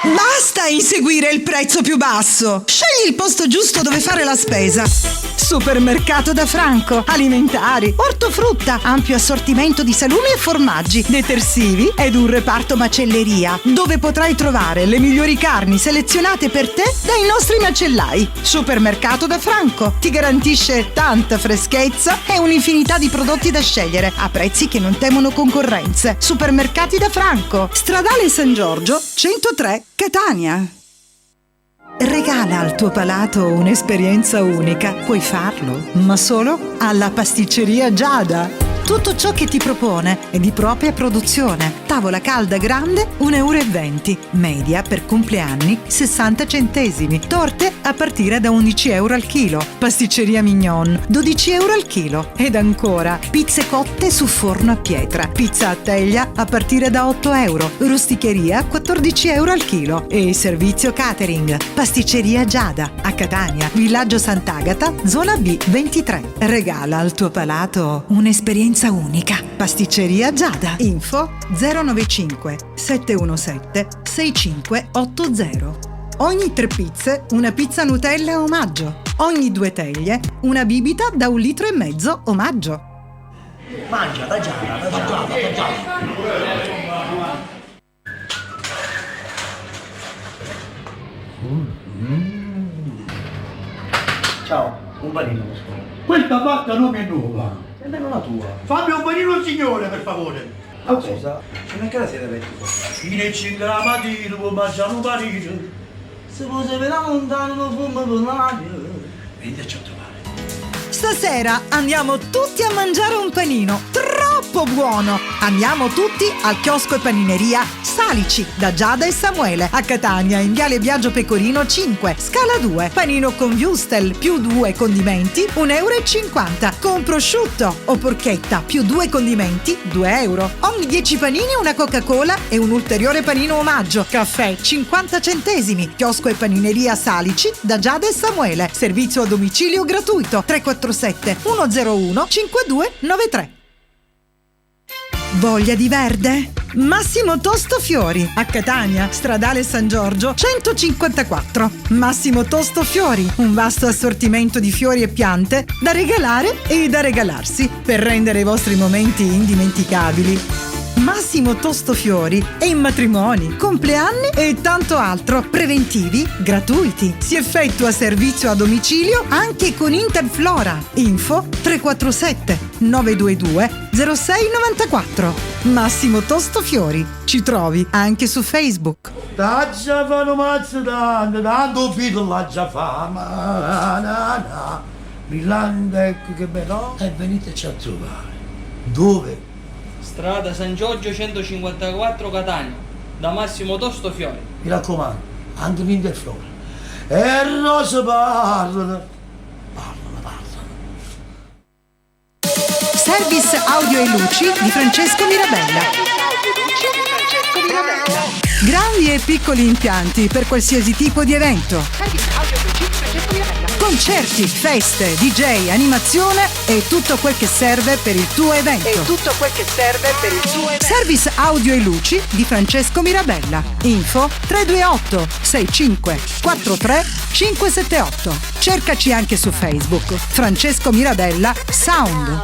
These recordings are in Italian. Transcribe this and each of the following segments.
Basta inseguire il prezzo più basso. Scegli il posto giusto dove fare la spesa. Supermercato da Franco. Alimentari, ortofrutta, ampio assortimento di salumi e formaggi, detersivi ed un reparto macelleria, dove potrai trovare le migliori carni selezionate per te dai nostri macellai. Supermercato da Franco ti garantisce tanta freschezza e un'infinità di prodotti da scegliere a prezzi che non temono concorrenze. Supermercati da Franco, Stradale San Giorgio 103, Catania. Regala al tuo palato un'esperienza unica. Puoi farlo, ma solo alla Pasticceria Giada. Tutto ciò che ti propone è di propria produzione. Tavola calda grande 1,20 €. Media per compleanni 60 centesimi. Torte a partire da 11 € al chilo. Pasticceria Mignon 12 € al chilo. Ed ancora pizze cotte su forno a pietra. Pizza a teglia a partire da 8 €. Rusticheria 14 € al chilo. E servizio catering. Pasticceria Giada a Catania, Villaggio Sant'Agata, zona B 23. Regala al tuo palato un'esperienza unica. Pasticceria Giada. Info 095 717 6580. Ogni 3 pizze una pizza Nutella omaggio. Ogni 2 teglie una bibita da 1,5 litri omaggio. Mangia, da Giada. Ciao, un panino. Questa vacca non è nuova. E non la tua. Fammi un panino signore, per favore. Ah, scusa, non è che la siete aperti qua? Fino alle 5 la mattina può mangiare un panino. Se vuoi sapere la montagna non fumo per l'aria. Veniteci a trovare. Stasera andiamo tutti a mangiare un panino troppo buono. Andiamo tutti al chiosco e panineria Salici da Giada e Samuele a Catania in Viale Biagio Pecorino 5, scala 2. Panino con wurstel più 2 condimenti 1,50 € con prosciutto o porchetta più 2 condimenti 2 €. Ogni 10 panini una Coca-Cola e un ulteriore panino omaggio. Caffè 50 centesimi. Chiosco e panineria Salici da Giada e Samuele. Servizio a domicilio gratuito 347 101 5293. Voglia di verde? Massimo Tosto Fiori a Catania, Stradale San Giorgio 154. Massimo Tosto Fiori, un vasto assortimento di fiori e piante da regalare e da regalarsi per rendere i vostri momenti indimenticabili. Massimo Tosto Fiori è in matrimoni, compleanni e tanto altro. Preventivi gratuiti. Si effettua servizio a domicilio anche con Interflora. Info 347 922 0694. Massimo Tosto Fiori. Ci trovi anche su Facebook. Da già fanno mazzo tanto fido la già fama. Milanda, ecco che bello. E veniteci a trovare. Dove? Strada San Giorgio 154 Catania, da Massimo Tosto Fiori. Mi raccomando, anche l'Interflora. E Rosa parlano. Service Audio e Luci di Francesco Mirabella. Grandi e piccoli impianti per qualsiasi tipo di evento. Concerti, feste, DJ, animazione e tutto quel che serve per il tuo evento. Service Audio e Luci di Francesco Mirabella. Info 328 65 43 578. Cercaci anche su Facebook. Francesco Mirabella Sound.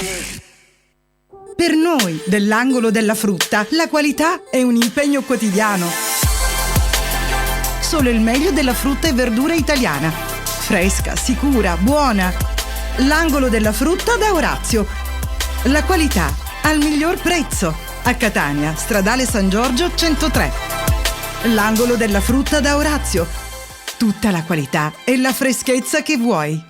Per noi dell'Angolo della Frutta la qualità è un impegno quotidiano. Solo il meglio della frutta e verdura italiana. Fresca, sicura, buona. L'Angolo della Frutta da Orazio. La qualità al miglior prezzo. A Catania, Stradale San Giorgio 103. L'Angolo della Frutta da Orazio. Tutta la qualità e la freschezza che vuoi.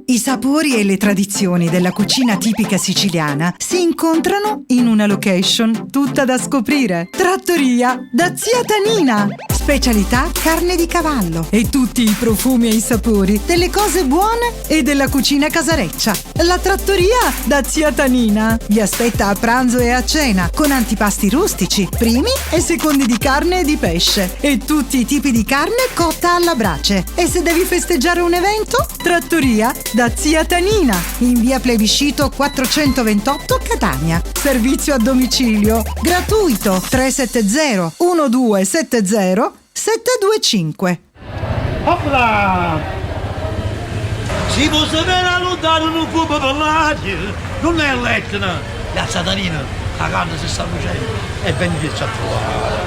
I sapori e le tradizioni della cucina tipica siciliana si incontrano in una location tutta da scoprire. Trattoria da Zia Tanina. specialità carne di cavallo e tutti i profumi e i sapori delle cose buone e della cucina casareccia. La trattoria da zia Tanina vi aspetta a pranzo e a cena con antipasti rustici, primi e secondi di carne e di pesce e tutti i tipi di carne cotta alla brace. E se devi festeggiare un evento? Trattoria da zia Tanina in via Plebiscito 428 Catania. Servizio a domicilio gratuito 370 1270 725. Opla! Si può sapere lontano non fu per l'aglio, non è l'Etna, la Satanina, la carne si sta facendo e veniteci a trovare,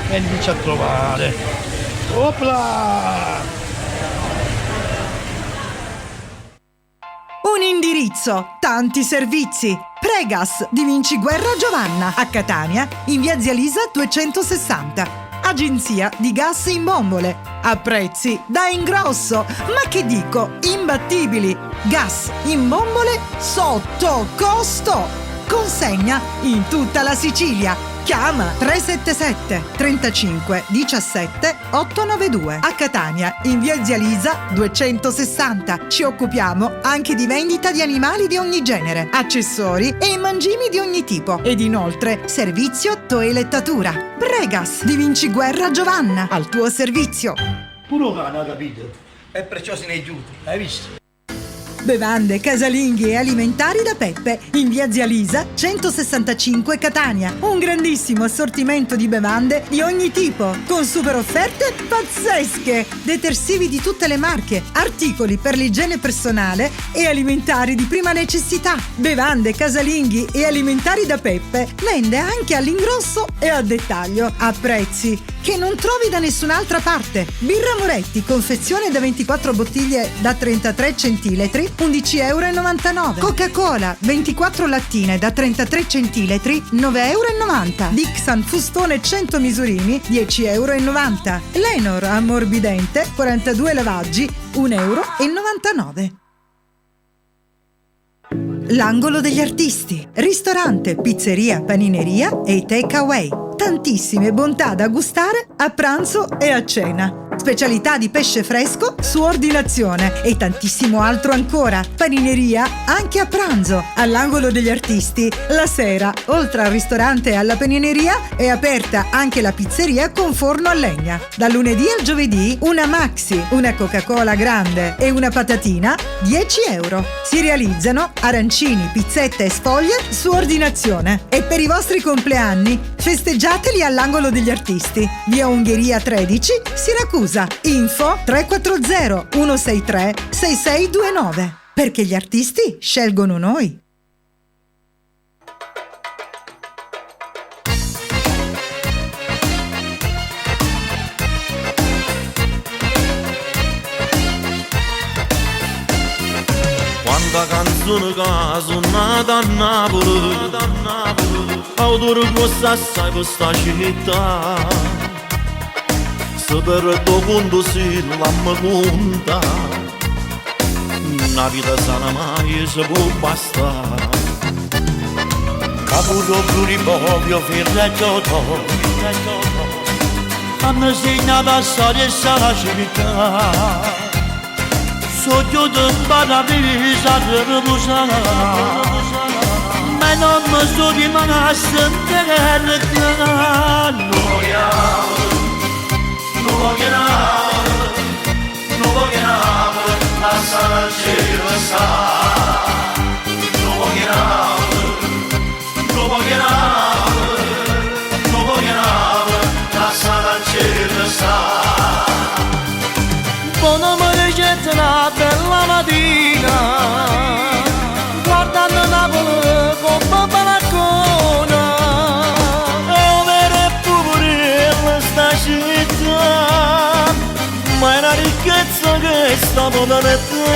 veniteci a trovare. Opla! Un indirizzo, tanti servizi. Pregas di Vinciguerra Giovanna a Catania in via Zia Lisa 260. Agenzia di gas in bombole a prezzi da ingrosso, ma che dico, imbattibili. Gas in bombole sotto costo. Consegna in tutta la Sicilia. Chiama 377 35 17 892 a Catania in via Zia Lisa 260. Ci occupiamo anche di vendita di animali di ogni genere, accessori e mangimi di ogni tipo ed inoltre servizio toelettatura. Pregas di Vinciguerra Giovanna al tuo servizio. Puro cane, ha capito? È prezioso nei aiuti, hai visto? Bevande, casalinghi e alimentari da Peppe in via Zia Lisa 165 Catania. Un grandissimo assortimento di bevande di ogni tipo con super offerte pazzesche. Detersivi di tutte le marche, articoli per l'igiene personale e alimentari di prima necessità. Bevande, casalinghi e alimentari da Peppe vende anche all'ingrosso e a dettaglio a prezzi che non trovi da nessun'altra parte. Birra Moretti, confezione da 24 bottiglie da 33 centilitri, 11,99 €. Coca-Cola, 24 lattine da 33 centilitri, 9,90 €. Dixon Fustone 100 misurini, 10,90 €. Lenor ammorbidente, 42 lavaggi, 1,99 €. L'angolo degli artisti, ristorante, pizzeria, panineria e takeaway. Tantissime bontà da gustare a pranzo e a cena. Specialità di pesce fresco su ordinazione e tantissimo altro ancora. Panineria anche a pranzo. All'angolo degli artisti, la sera, oltre al ristorante e alla panineria, è aperta anche la pizzeria con forno a legna. Da lunedì al giovedì, una Maxi, una Coca-Cola grande e una patatina, 10 €. Si realizzano arancini, pizzette e sfoglie su ordinazione. E per i vostri compleanni, festeggiateli all'angolo degli artisti. Via Ungheria 13, Siracusa. Info 340 163 6629. Perché gli artisti scelgono noi. Quanta canzone che suonata a Napoli, autore costa assai per sta città. Se per tuo conto si l'amma conta, una vita sana mai si può bastare. Caputo pluripopio firreggiato, hanno segnato la storia e la civiltà. Sogno di paradiso a riposare, ma non mi sono rimasto in terra. No voglio la sana cielo sta. No voglio la sana cielo sta. Buona ricetta una bella mattina, guardando Napoli con Babalaccona. È vera e pure sta città, ma è una ricchezza che sta modernità.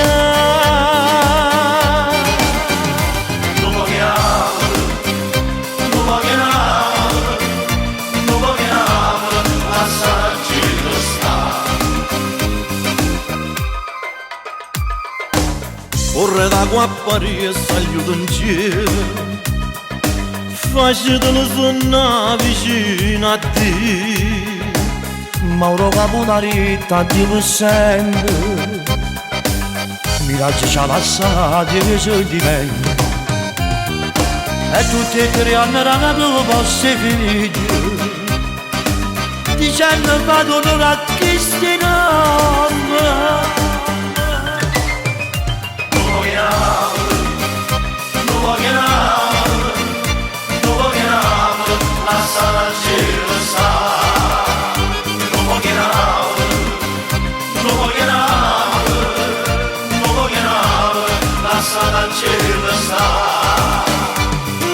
Non voglio lasciarci lo sta. Corre da qua a Parigi e aiuto in cielo, facetelo suonare vicino a te. Mauro Caponari tanti possente, miraggi ci ha lasciati i sentimenti, e tutti e tre hanno ragato vostri figli, dicendo vado non a chi sti nome.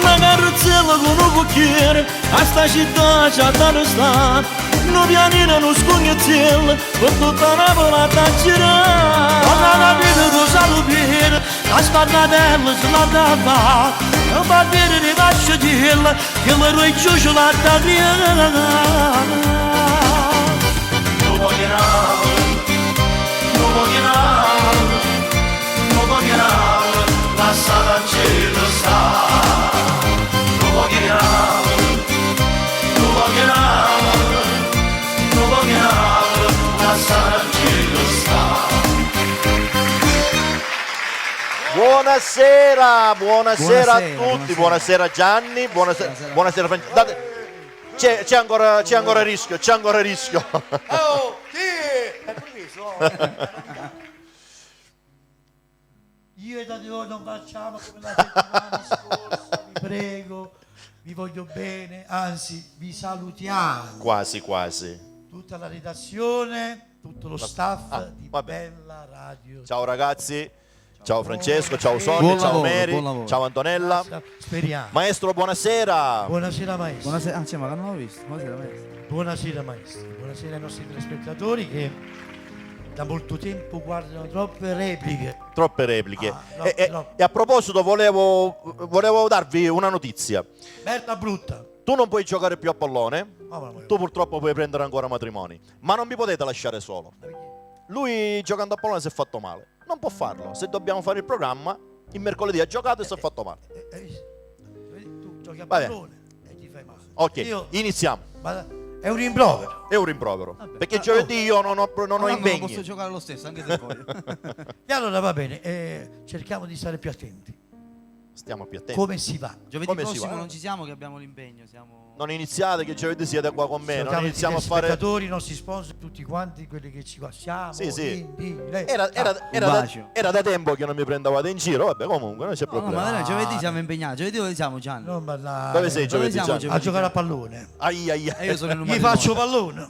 Una carrozzella con un cucchiere a sta città c'ha da sta, no pianino, no scognezzello, per tutta Napoli da girare. Quando la vita tu salupire, la sparnatella se la dava, non va bene di vasciatella, che le roi giù la da via. Non voglio lasciata al cielo sta, non voglio lasciata al cielo sta. Buonasera a tutti, buonasera Gianni, buonasera Francesco. C'è ancora rischio. Oh, io e da voi non facciamo come la settimana scorsa, vi prego, vi voglio bene, anzi vi salutiamo. Quasi. Tutta la redazione, tutto lo staff di vabbè. Bella Radio. Ciao ragazzi, ciao Francesco, ciao Sonia, Buon ciao lavoro, Mary, buon lavoro. ciao Antonella. Speriamo. Maestro, buonasera. Buonasera maestro. Buonasera, anzi, ma l'hanno visto. Buonasera, maestro. Buonasera maestro. Buonasera ai nostri telespettatori che da molto tempo guardano troppe repliche. Troppe repliche. No. E a proposito volevo darvi una notizia. Berta brutta. Tu non puoi giocare più a pallone, Oh, tu purtroppo puoi prendere ancora matrimoni, ma non mi potete lasciare solo. Lui giocando a pallone si è fatto male, non può farlo. Se dobbiamo fare il programma, il mercoledì ha giocato e si è fatto male. Tu giochi a Vabbè. pallone e ti fai male. Ok, iniziamo. È un rimprovero. È un rimprovero. Perché giovedì io non ho Non impegni. posso giocare lo stesso, anche se voglio. E allora va bene, cerchiamo di stare più attenti. Stiamo più attenti. Come si va? Giovedì Come si prossimo va? non ci siamo, che abbiamo l'impegno. Siamo... Non iniziate che giovedì siete qua con me, non Salutiamo iniziamo a i fare... spettatori, i nostri sponsor, tutti quanti, quelli che ci guardiamo. Sì. lei. bacio. Era da tempo che non mi prendevate in giro, vabbè comunque non c'è No, problema. ma noi giovedì siamo impegnati. Giovedì dove siamo, Gianni? Non parlare. Dove sei Dove giovedì? siamo Gianni? giovedì? A giocare a pallone. Ai. E io sono il Gli numero faccio 9. pallone.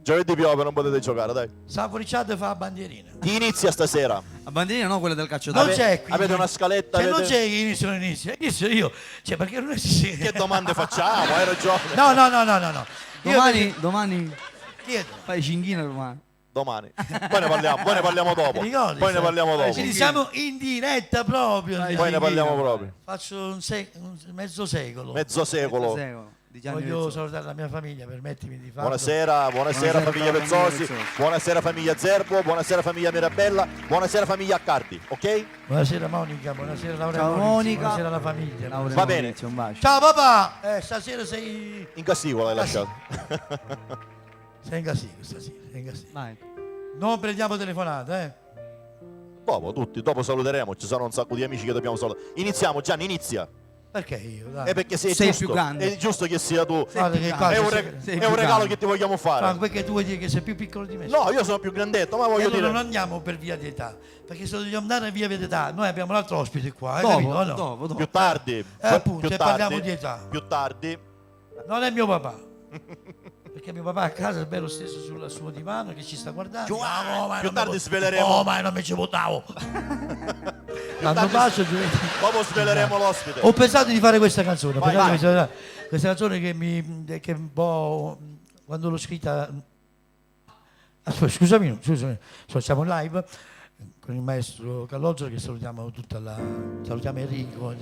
Giovedì piove, non potete giocare, dai. Saporiciato fa la bandierina. Chi inizia stasera? A bandierina no, quella del calcio Non d'area. c'è qui. Avete una scaletta? Cioè, non avete- c'è inizio. Inizio io. Cioè, perché non esiste. Che domande facciamo? Hai ragione. No. Domani Chiedo. fai cinghina domani. Domani. Poi ne parliamo dopo. Ricordi, Poi ne sai? parliamo dopo. Quindi siamo in diretta proprio. Poi ne parliamo proprio. Faccio un mezzo secolo. Mezzo secolo. Di Gianni Voglio Vezzoso. salutare la mia famiglia, permettimi di farlo. Buonasera Buonasera, famiglia famiglia Vezzosi, Vezzosi. buonasera famiglia Zerbo, buonasera famiglia Mirabella, buonasera famiglia Accardi, ok? Buonasera Monica, buonasera Laura. Ciao, Maurizio, Monica. Buonasera alla famiglia. Laura e Va bene. Maurizio, un bacio. Ciao papà, stasera sei In castigo l'hai lasciato. in castigo stasera, sei in castigo. Vai. Non prendiamo telefonate, Dopo saluteremo, ci sono un sacco di amici che dobbiamo salutare. Iniziamo Gianni, inizia. Perché io? Dai. È perché sei Sei giusto, più grande. è giusto che sia tu. Guarda che più qua È un, sei- sei è più un regalo grande. che ti vogliamo fare. Franco, perché tu vuoi dire che sei più piccolo di me? No, io sono più grandetto, ma E voglio allora dire... non andiamo per via di età, perché se dobbiamo andare via di età, noi abbiamo un altro ospite qua, hai Dopo, capito? o no? dopo. Più tardi. Appunto, più e parliamo di età. Più tardi. Non è mio papà. Perché mio papà a casa è bello stesso sul suo divano che ci sta guardando. Più tardi sveleremo. Oh, ma non mi ci votavo. Tanto bacio, giovedì. Dopo sveleremo l'ospite. Ho pensato di fare questa canzone. Vai, pensate vai. di fare questa canzone che un po' quando l'ho scritta. Scusami, siamo in live con il maestro Callogero che salutiamo salutiamo Enrico.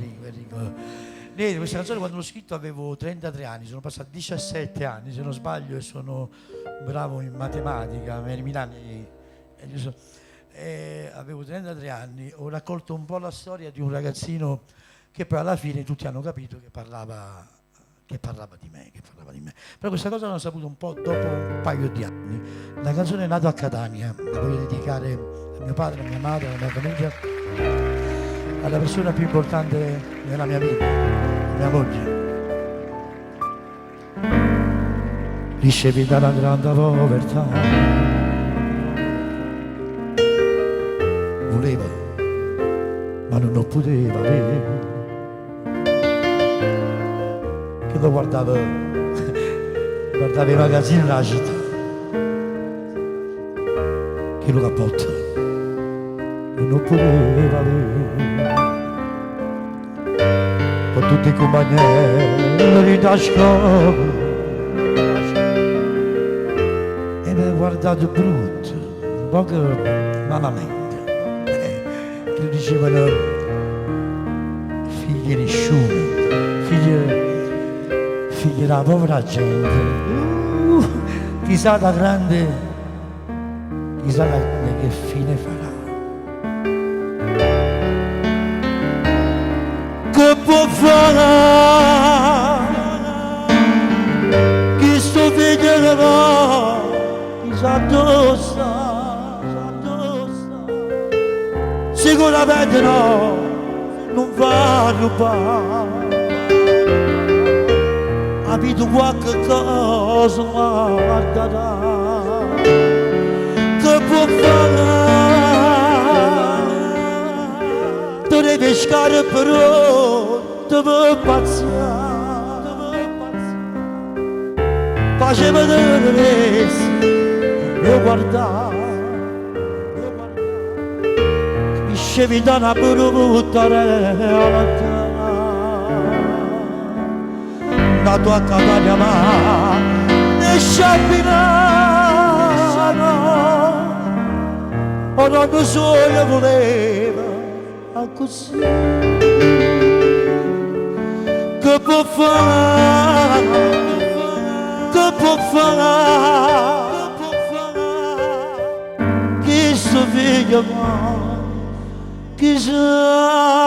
Vedi, questa canzone quando l'ho scritto avevo 33 anni, sono passati 17 anni se non sbaglio e sono bravo in matematica, Milani, avevo 33 anni, ho raccolto un po' la storia di un ragazzino che poi alla fine tutti hanno capito che parlava che parlava di me. Però questa cosa l'ho saputo un po' dopo un paio di anni. La canzone è nata a Catania, la voglio dedicare a mio padre, a mia madre, alla mia famiglia, alla persona più importante nella mia vita, mia moglie. Ricevi dalla grande povertà, voleva, ma non lo poteva avere, che lo guardava i magazzini della città, che lo cappotto non lo poteva avere, con tutti i compagni da scuola. E mi ha guardato brutto, un po' malamente, che dicevano figli nessuno, figli della povera gente, chissà da grande, chissà che fine farà. Che può fare? Chi sto figlio va? S'addossa, sicuramente no, non va rubare, ha avuto qualche cosa guarderà, che può fare, tu devi scare però, devi pazziare, faceva vedere io guardavo, dicevi da una brutta realtà, nato a Catania ma ne sciampinano, ora non solo voleva, a così, che può fare, che può fare? Questo figlio chissà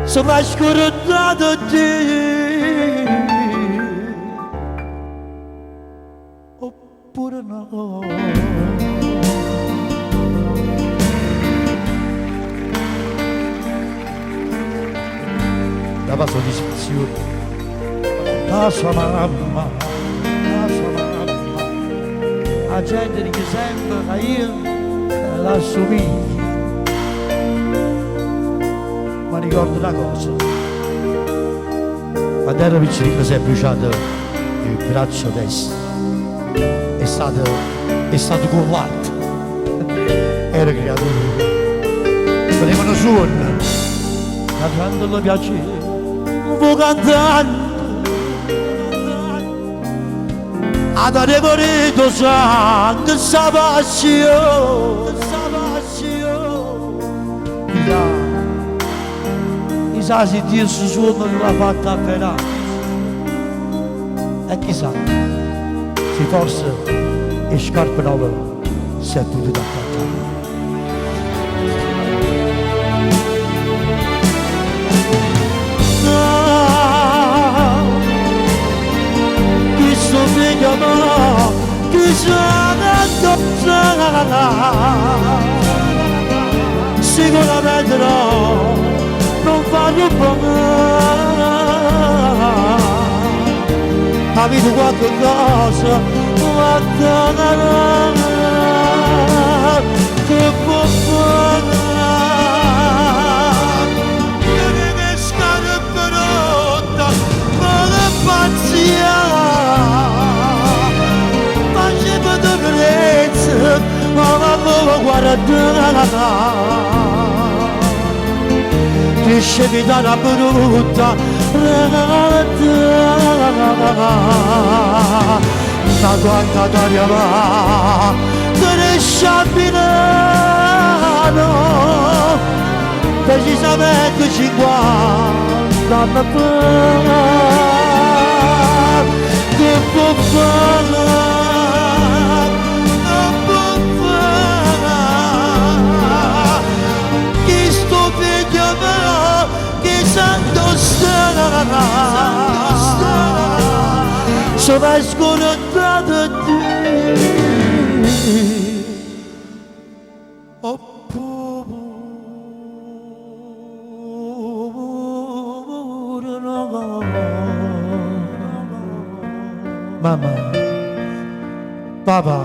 se mi ha scordato te oppure no. Dava soddisfazione la sua mamma, la gente dice sempre che io la somiglio, ma ricordo una cosa, quando ero piccolino si è bruciato il braccio destro, è stato collato, ero creatura, venivano suoni, cantando lo piacere, un po' cantando, ad arevorito sangue sa passione, chissà se Dio su suono l'ha fatta avverare, e chissà se forse le scarpe nuove si è potuto attaccare. Questo figlio no, chissà sicuramente no, non fanno bene, ha avuto qualche cosa, che può fare, che deve stare pronta, ma la pazzia, faceva dovrezza, ma la nuova guardata. Ricevi da una brutta realtà, nato a Catania ma te ne sciampinano, precisamente 50 anni fa, che può fare, che può fare, chi sto figlio mio sono scoraggiato di oppure no. Mamma, papà,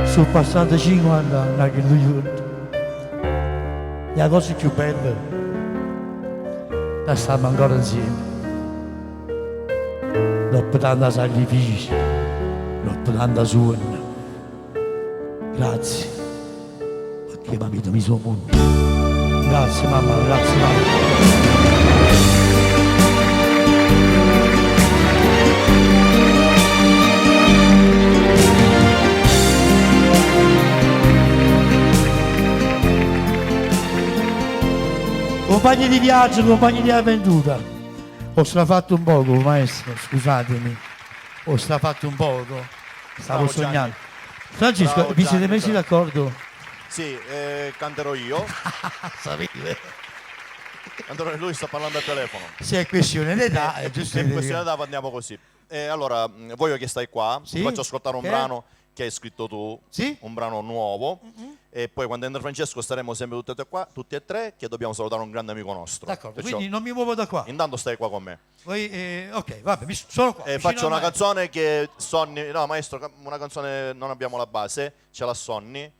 sono passati 50 anni che lui giunto. La cosa più bella è stiamo ancora insieme. Dopo tanto sacrificio, dopo tanta sogno. Grazie, perché mi sono mondo. Grazie mamma, grazie mamma. Compagni di viaggio, compagni di avventura, ho strafatto un poco, maestro, scusatemi, ho strafatto un poco, stavo Bravo, Gianni. sognando. Francesco, Bravo, vi siete Gianni, messi bravo. d'accordo? Sì, canterò io. Sapete? Allora, lui sta parlando al telefono. Se è questione d'età, è giusto. Se è questione d'età andiamo così. Allora, voglio che stai qua, Sì? ti faccio ascoltare un Che? brano che hai scritto tu, Sì? un brano nuovo, e poi quando entra Francesco staremo sempre tutti e tre, che dobbiamo salutare un grande amico nostro. D'accordo, Perciò, quindi non mi muovo da qua. intanto stai qua con me. Poi, ok, vabbè, sono qua. vicino Faccio al una maestro. canzone che Sonny, no maestro, una canzone, non abbiamo la base, ce l'ha Sonny,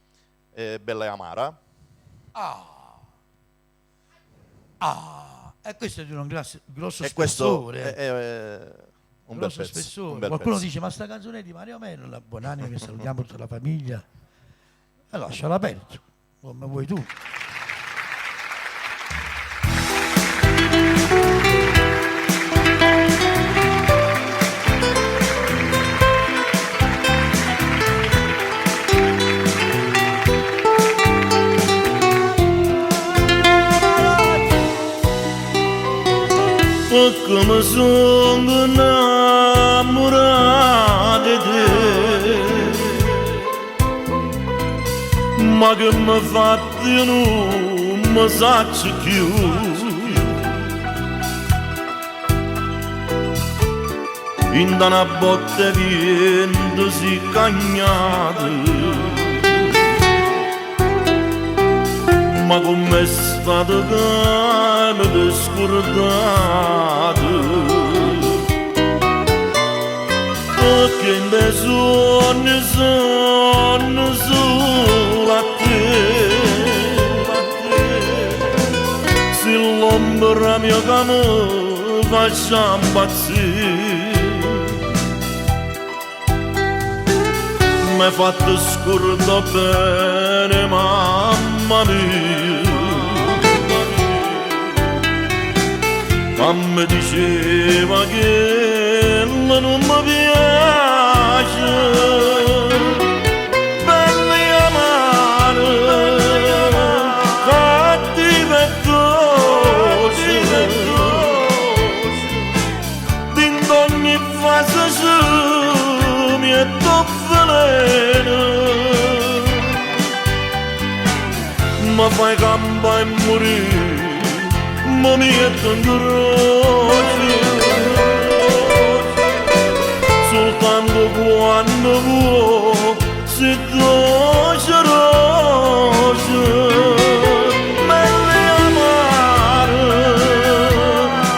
Bella e Amara. E questo è di un grosso E questo spessore. è un bel grosso pezzo. spessore. Un bel Qualcuno pezzo. dice, ma sta canzone è di Mario Melo, la Buonanima, che salutiamo tutta la famiglia. E lasciala aperto, come vuoi tu. Come sono innamorato di te, ma che mi fatti non mi saccio più. In una botte vento si cagnato, ma come è stato che mi ti scordato, perché in dei sogni sono solo a te, se l'ombra mia che mi faccia impazzire, mi hai fatto scordare bene mamma mia. Mamma diceva che non mi piace, bella e amara, cattiva e cose, in ogni fase mi è veleno, ma fai campa e morire. Ma mi è tanto roce, soltanto quando vuoi si dolce roce, bella e amara,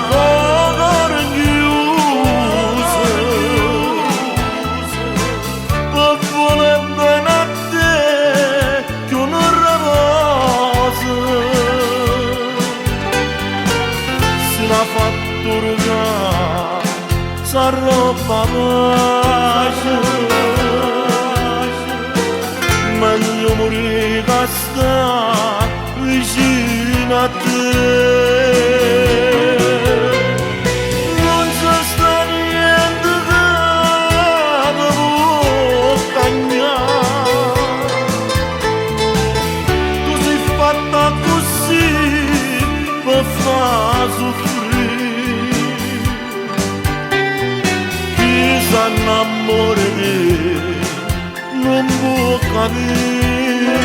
cuore chiuso, per voler bene a te che non riposa. La fattura sarò pace, meglio morire che sta vicino a te. Non c'è sta niente che ti può cagnare, tu sei fatta così per far soffrire. S'annamore non può capire,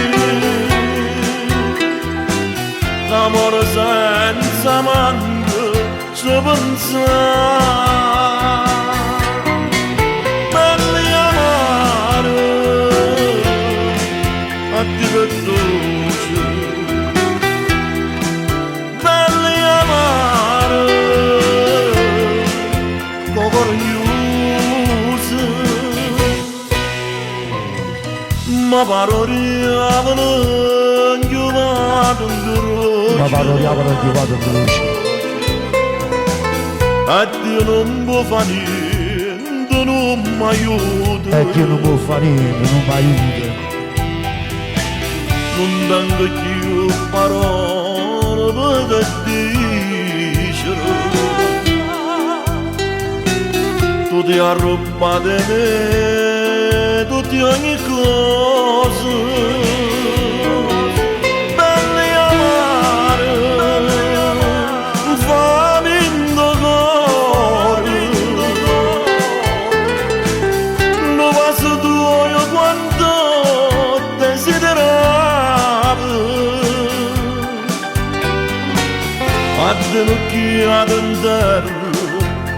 l'amore senza manco ci pensare. Belli amare, a ti dolce. Belli amare, con cuore chiuso. Ma paroliamo chiuvato in croce. a Dio non può fare niente, non mi aiuta. E Dio non può fare niente, non mi aiuta. Non tengo più parole per dicere. Tu ti arrubba di me, tutti ogni cosa. Belli amare, fammi in cuore. Non passo tu io quanto desideravo. A te l'occhiato in terra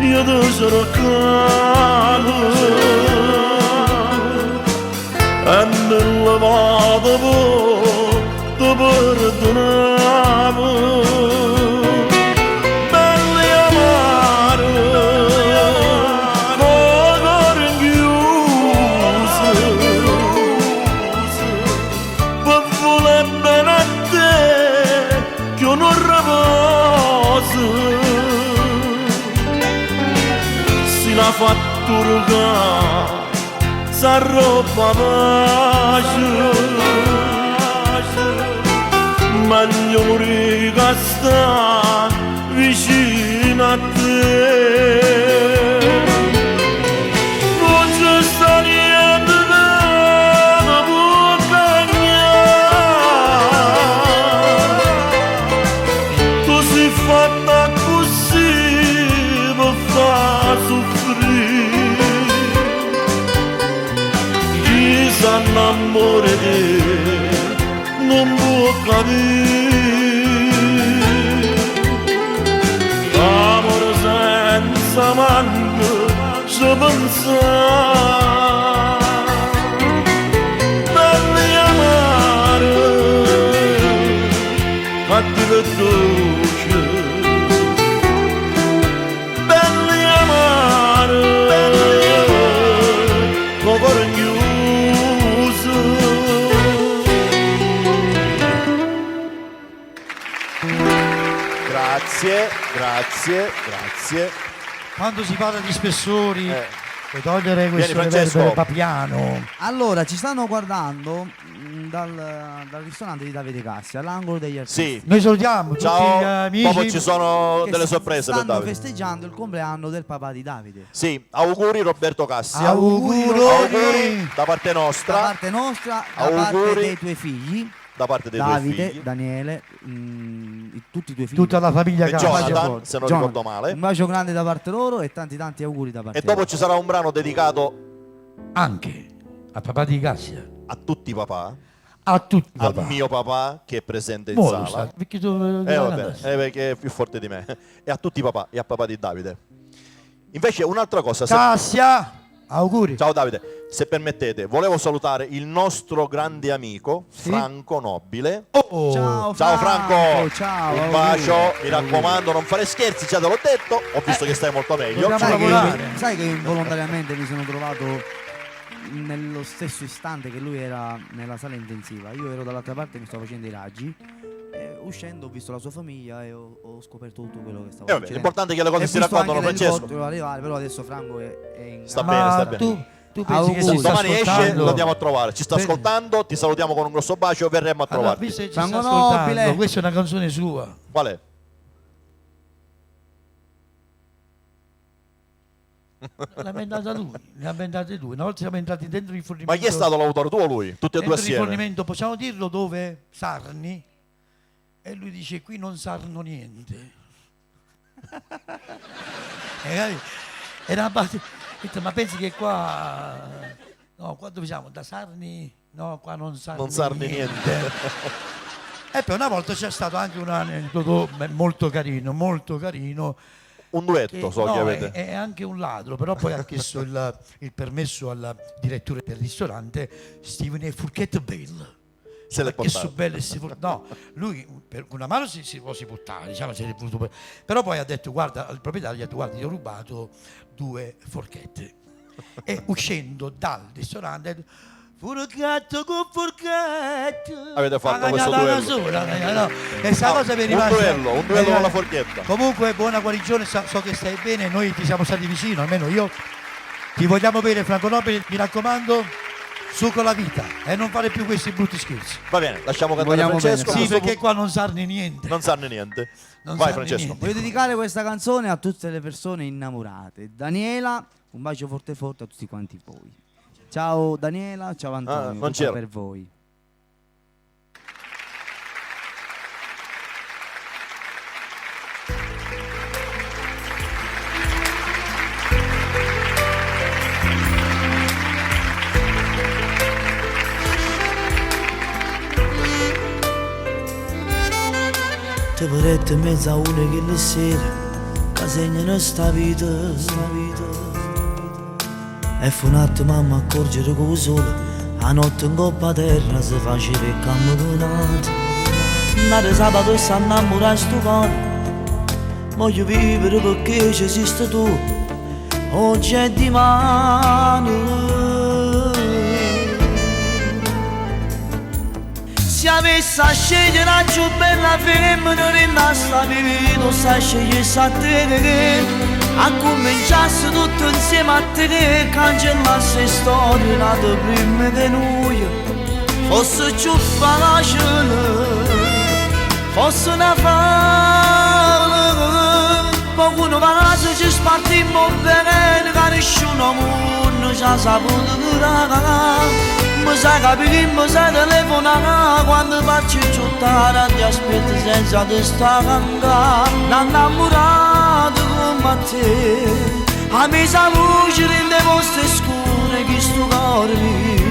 io ti cercavo e nella vada ti perdonavo. Belli amare, con cuore chiuso, per voler bene a te che io non riposo. La fattura s'arroba pace, meglio morire che sta vicino a te. Non c'è sta niente che mi può cagnare. Tu sei fatta così per far soffrire. Chi s'annamora di te non può capire. Amore senza manco ci pensare. Belli amare, fatti per dolce. Belli amare, con cuore chiuso. Grazie. Quando si parla di spessori, puoi togliere questo Francesco. reverbero papiano. Allora, ci stanno guardando dal ristorante di Davide Cassi, all'angolo degli artisti. Sì, Noi salutiamo tutti gli ciao. amici. Dopo ci sono Che delle sorprese per stanno Davide. festeggiando il compleanno del papà di Davide. Sì, auguri Roberto Cassi. Auguri. Da parte Da nostra, parte nostra, da Auguri. parte dei tuoi figli, da parte dei tuoi Davide, figli. Daniele, tutti i tuoi figli. Tutta la famiglia E Cassi. Jonathan, se non Jonathan. ricordo male. Un bacio grande da parte loro e tanti auguri da parte E dopo loro. ci sarà un brano dedicato Anche a papà di Cassia. a tutti i papà, A tutti al papà. mio papà che è presente in Buono, sala. sta, perché tu Vabbè, perché è più forte di me. E a tutti i papà e a papà di Davide. Invece un'altra cosa, se- Cassia, auguri. ciao Davide, se permettete, volevo salutare il nostro grande amico Franco Nobile. Oh, Ciao Ciao Franco, ciao, un auguri. bacio, mi raccomando, non fare scherzi, già te l'ho detto, ho visto che stai molto meglio. dobbiamo Sai lavorare. sai che involontariamente mi sono trovato nello stesso istante che lui era nella sala intensiva. Io ero dall'altra parte, mi stavo facendo i raggi. E uscendo ho visto la sua famiglia e ho scoperto tutto quello che stava Vabbè, succedendo. l'importante è che le cose E si visto raccontano, anche Francesco. l'elicottero arrivare, però adesso Franco è in Sta gamba. bene, sta Ma bene. tu pensi che si Auguri. sta Domani esce, ascoltando? lo andiamo a trovare. Ci sta Bene. ascoltando, ti salutiamo con un grosso bacio, verremo a Allora, trovarti. visto che ci Franco sta ascoltando, Nobile. questa è una canzone sua. Qual è? L'ha inventata lui, l'ha inventata lui. Una volta siamo entrati dentro il fornimento. Ma chi è stato l'autore, tu o lui? Tutti e due dentro il assieme? fornimento, possiamo dirlo dove? Sarni. E lui dice: qui non sarno niente. Era una base. Ho detto, ma pensi che qua. No, qua dove siamo? Da Sarni? No, qua non sarni. Non sarni niente. E poi una volta c'è stato anche un aneddoto molto carino, Un duetto, so che avete. È anche un ladro, però poi ha chiesto il permesso al direttore del ristorante, Steven e Furchette Bell. Se l'è Che su portato. belle no, lui per una mano si può buttare, diciamo, se è voluto, però poi ha detto, guarda, al proprietario gli ha detto, guarda, gli ho rubato 2 forchette. E uscendo dal ristorante ha detto, forchetto con forchette. Avete fatto questo duello. No, e sta cosa mi è rimasta. Un duello con la forchetta. Comunque buona guarigione, so che stai bene, noi ti siamo stati vicino, almeno io. Ti vogliamo bene, Franco Nobile, mi raccomando. Su con la vita e non fare più questi brutti scherzi. Va bene, lasciamo cantare Vogliamo Francesco. bene. Sì, perché qua non sarne niente. Non sanno niente. Non Vai sanno Francesco. niente. Voglio dedicare questa canzone a tutte le persone innamorate. Daniela, un bacio forte forte a tutti quanti voi. Ciao Daniela, ciao Antonio, non tutta c'era. per voi. Te vedete in mezzo a una che le sera che segnano sta vita. E fu un attimo a mi accorgere che sole a notte in coppa terra si faceva il camminato. Nare sabato e sta innamorata sto cuore. Voglio vivere perché ci esiste tu. Oggi è di mano. Se avessi a scegliere la più bella femmina rimasta vivendo, sa scegliere a te, a cominciasse tutto insieme a te, cancellasse storie nate prima di noi, fosse più facile, fosse una favola, qualcuno va ci spartimmo bene, che nessuno mondo ci ha saputo curare. Mi sa capire, mi sa telefonare quando faccio giuttare ti aspetto senza te sta cantare. Innamorato come te, a me sa luce rende poste scure che sto cuore mio.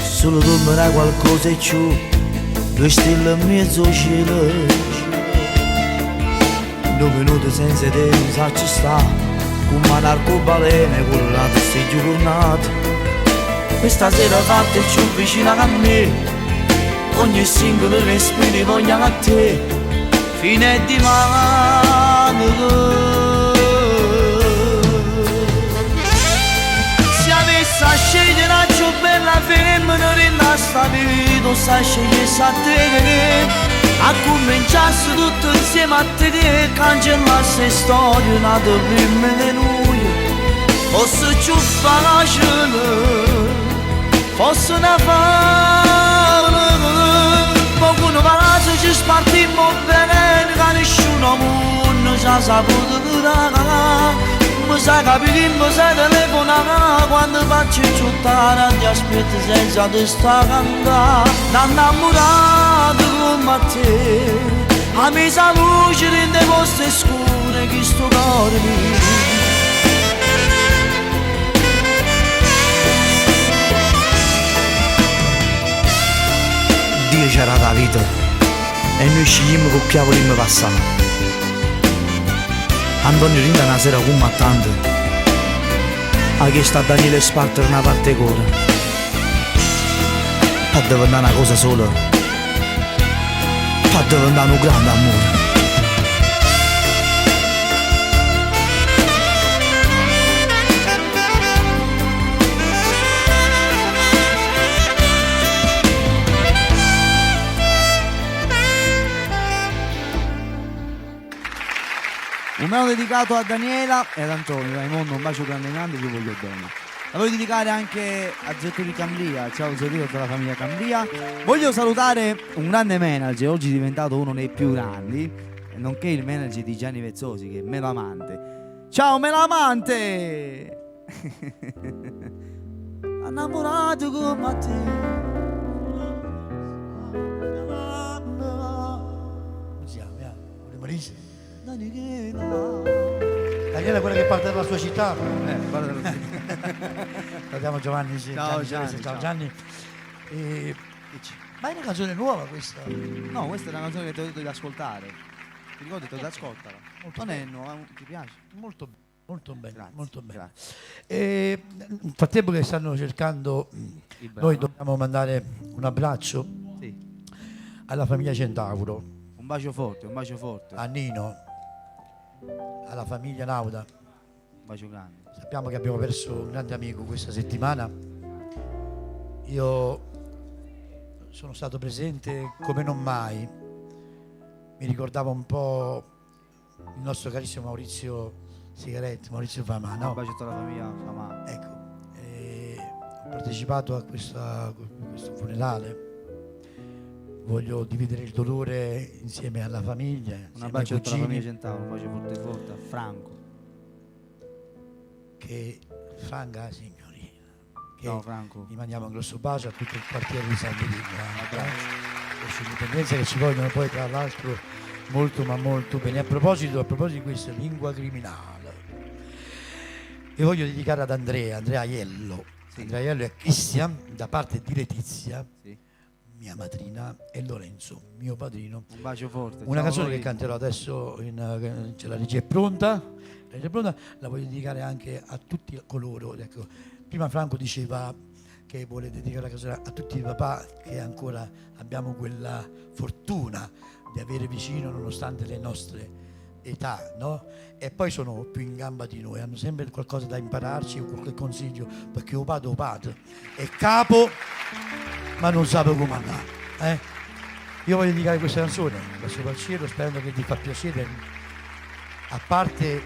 Solo tu mi dai qualcosa e più, 2 stelle in mezzo cielo. 2 minuti senza te non sa ci sta, come un arcobaleno con la testa giornata. Questa sera fatta più vicina a me, ogni singolo respiro voglio a te, fine di mano. Se avessi a scegliere la più bella femmina rimasta vivendo, sa scegliere a te, a cominciasse tutto insieme a te, cancellasse storie nate prima di noi, fosse più facile, fosse una favola, qualcuno va ci spartimmo bene, che nessuno mondo ci ha saputo curare. Mi sa capire, mi sa telefonare quando faccio giuttare ti aspetto senza te sta cantare. Innamorato come te, a me sa luce rende poste scure che sto cuore mio. Dio c'era la vita e noi scegliamo con chiavoli mi passava. Antonio rinda una sera combattante, ha chiesto a Daniele spartere una parte cuore, per diventare una cosa sola, per diventare un grande amore. Un brano dedicato a Daniela e ad Antonio, Raimondo, un bacio grande grande, vi voglio bene. La voglio dedicare anche a Zetto di Cambria, ciao Zetto della famiglia Cambria. Voglio salutare un grande manager, oggi è diventato uno dei più grandi, nonché il manager di Gianni Vezzosi, che è Melamante. Ciao Melamante! Innamorato come te. Come si chiama? Marisa? Daniela, quella che parte dalla sua città. Salutiamo Giovanni, sì. Ciao Gianni, Gianni, ciao ciao. Gianni. Dici. Ma è una canzone nuova questa? No, questa è una canzone che ti ho detto di ascoltare. Ti ricordo, ti ho detto di ascoltala. Non è nuova, ti piace? Molto bene, molto bene, Grazie, molto bene. grazie. E nel frattempo che stanno cercando, Il brano. noi dobbiamo mandare un abbraccio Sì. alla famiglia Centauro, Un bacio forte, un bacio forte. a Nino, alla famiglia Nauda. Un bacio grande. Sappiamo che abbiamo perso un grande amico questa settimana. Io sono stato presente come non mai. Mi ricordava un po' il nostro carissimo Maurizio Sigaretti, Maurizio Famà, Un no? bacio a tutta la famiglia Famà. Ecco, ho partecipato a questo funerale. Voglio dividere il dolore insieme alla famiglia. Un insieme ai abbraccio a tutta la cugini, famiglia Centauro, un bacio forte forte a Franco. che Franca signorina. Che Ciao Franco. gli mandiamo un grosso bacio a tutto il quartiere di San Vito, le sue dipendenze che ci vogliono poi tra l'altro molto ma molto bene. A proposito di questa lingua criminale, e voglio dedicare ad Andrea Aiello. Sì. Andrea Aiello è Cristian da parte di Letizia, Sì. mia madrina, e Lorenzo, mio padrino. Un bacio forte. Una Ciao, canzone Lori. che canterò adesso, c'è la regia è pronta, la regia è pronta, la voglio dedicare anche a tutti coloro, ecco, prima Franco diceva che vuole dedicare la canzone a tutti i papà che ancora abbiamo quella fortuna di avere vicino nonostante le nostre età, no? E poi sono più in gamba di noi, hanno sempre qualcosa da impararci o qualche consiglio, perché o padre è capo ma non sa come andare, eh? Io voglio dedicare questa canzone da sopra al cielo, sperando che ti fa piacere. A parte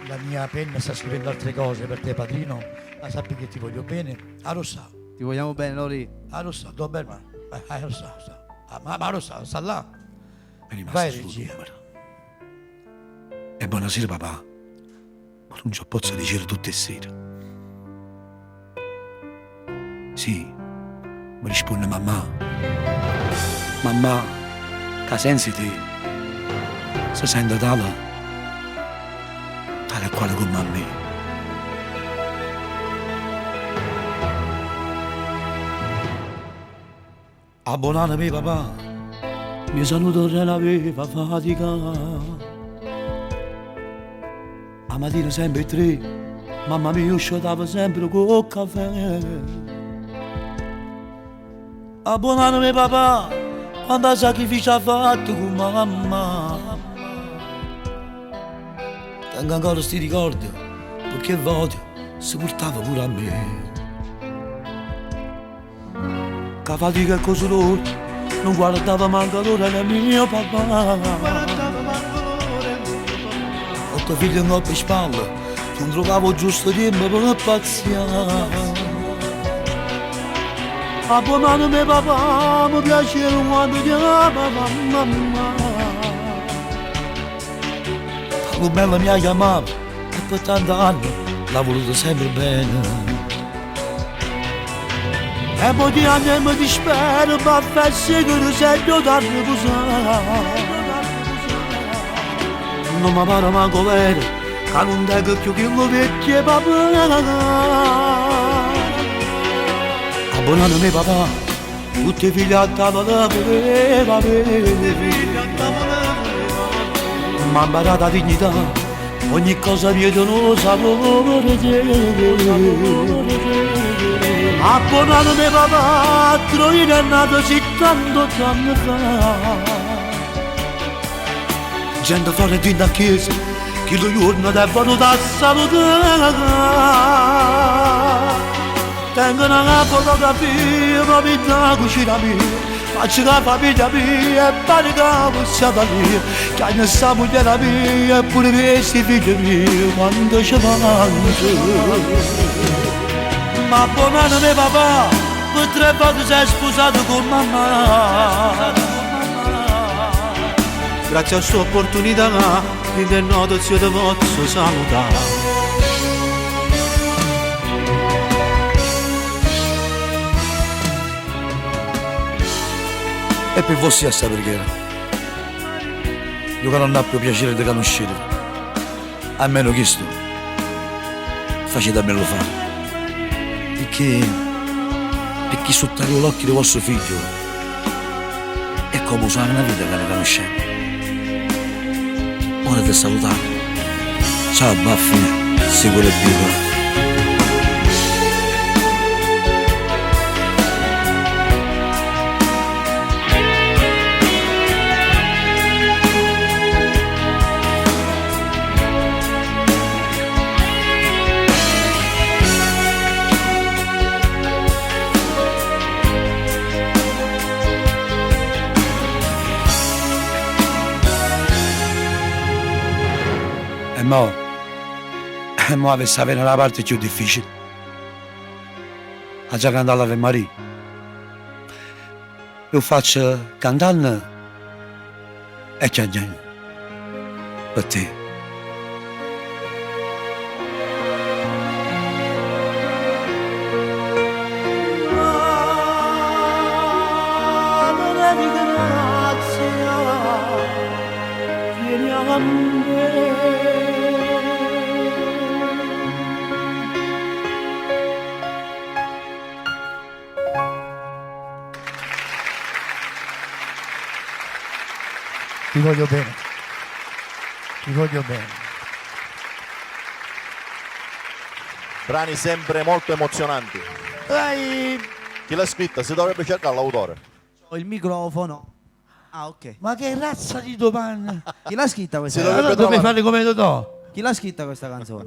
la mia penna sta scrivendo altre cose per te, padrino, ma sappi che ti voglio bene. Ah, lo sa, Ti vogliamo bene, Lori. ah, lo sa, dove ma? Lo sa, lo sa. Ah, ma lo sa, sta là. È rimasto Vai, solo regia. numero. E buonasera papà. Ma non ci posso dire tutte le sere. Sì, mi risponde mamma. Mamma, che sensi te? Si sente tale e quale come a me. Abbonatemi papà, mi saluto non aveva fatica. A mattina sempre 3, mamma mia uscitava sempre con caffè. Abbonatemi papà, quando sacrificio ha fatto con mamma. Tengo ancora sti ricordi, perché voglio si portava pure a me. Che fatica e così loro, non guardava manco l'ora del mio papà. 8 figli in coppia e spalle, non trovavo giusto tempo per pazziare. Abbonatemi papà, mi piaceva quando chiamava mamma. Tanto bella mi ha chiamato e per tanti anni l'ha voluto sempre bene. E poi di anni mi dispero, ma fa sicuro sempre da riposare. Non mi pare manco vero, che non tengo più che lo vecchio papà. Abbonatemi papà, tutti i figli a tavola voleva bere. Ma imparata la dignità, ogni cosa pietosa vuole vedere. Abbonatemi papà, Troina è nato 78 anni fa. Gente fuori di una chiesa, che lo giorno devono da salutare. Tengo una fotografia, proprio da cucina mia. Faccio la famiglia mia e pare che possiamo lì. Che hanno sta moglie mia e pure questi figli miei quando ci mangiano. Ma abbonatemi papà, per 3 volte sei sposato con mamma. Grazie a questa opportunità, in del noto zio ti posso salutare. E per voi a sapere perché io che non ho più piacere di conoscere, almeno questo facetemelo fare, perché sotto l'occhio del vostro figlio come suona una vita che ne conosciamo. Ora ti salutare. Ciao Baffi, sicuro e vivo. E mo avesse avere la parte più difficile. Ha già cantato l'Ave Maria. Io faccio cantare e chiaggiare per te. Ti voglio bene. Ti voglio bene. Brani sempre molto emozionanti. Dai, Chi l'ha scritta? Si dovrebbe cercare l'autore. Ho il microfono. Ah, ok. ma che razza di domanda? Chi l'ha scritta questa Si canzone? Allora dovrebbe dovevi trovare- fare come Totò. Chi l'ha scritta questa canzone?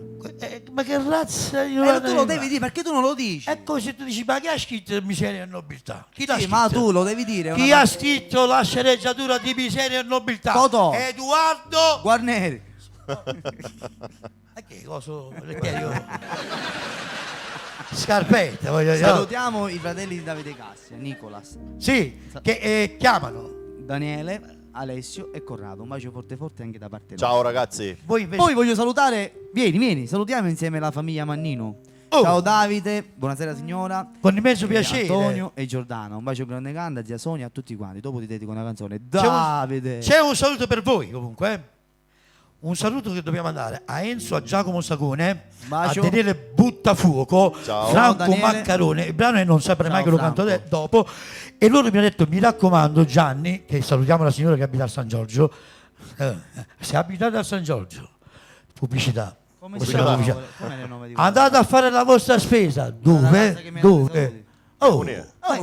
Ma che razza di Tu domanda? lo devi dire, perché tu non lo dici? È come se tu dici, ma chi ha scritto Miseria e Nobiltà? Chi l'ha Sì, scritto? ma tu lo devi dire. Chi ha scritto la sceneggiatura di Miseria e Nobiltà? Totò. Edoardo Guarneri. Ma che cosa? Perché io... Scarpetta, voglio dire. Salutiamo i fratelli di Davide Cassia, Nicolas, Sì, che chiamano. Daniele, Alessio e Corrado. Un bacio forte forte anche da parte Ciao ragazzi. Voi invece... Poi voglio salutare, vieni, salutiamo insieme la famiglia Mannino. Oh. Ciao Davide, buonasera signora. Con immenso E piacere. Antonio e Giordano, un bacio grande grande, zia Sonia, a tutti quanti. Dopo ti dedico una canzone. C'è un- Davide. C'è un saluto per voi comunque. Un saluto che dobbiamo mandare a Enzo, a Giacomo Sagone, Bacio. a Daniele Buttafuoco, Ciao. Franco Ciao, Daniele. Maccarone. Il brano è Non saprai Ciao, mai che lo canto Franco. dopo. E loro mi hanno detto, mi raccomando Gianni, che salutiamo la signora che abita a San Giorgio, se abitate a San Giorgio, pubblicità. Come Questa si è la chiama? pubblicità. Com'è il nome di Andate a fare la vostra spesa. ragazza Dove? che mi ha Dove? saluti. Oh, Un'idea. ma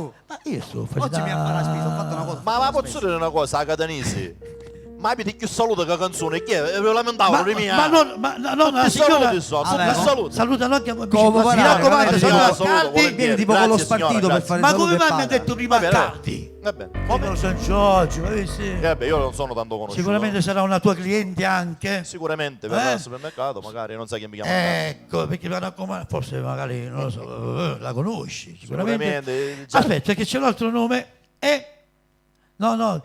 io sto Oggi facendo... mi ha fatto la spesa, ho fatto una cosa. Ma posso dire una cosa, a Catanisi? Ma abiti più saluto che canzone? Chi è? Vi lamentavano di mia? ma no, la Tutti signora... saluti so, Vabbè, tutti no. saluti. Salutano anche a voi. Come Mi guardate, raccomando, guardate, saluta saluto, Caldi. volentieri. Vieni tipo con lo Grazie, signora, spartito per grazie. fare Ma il come saluto e mai mi ha paga. detto prima Vabbè, Caldi? Vabbè. Come San Giorgio, sì. Vabbè, io non sono tanto conosciuto. Sicuramente sarà una tua cliente anche. Sicuramente verrà al supermercato, magari non sai chi mi chiama. Ecco, perché mi raccomando, forse magari non lo so, la conosci, sicuramente. Sicuramente, già- Aspetta, che c'è un altro nome. No,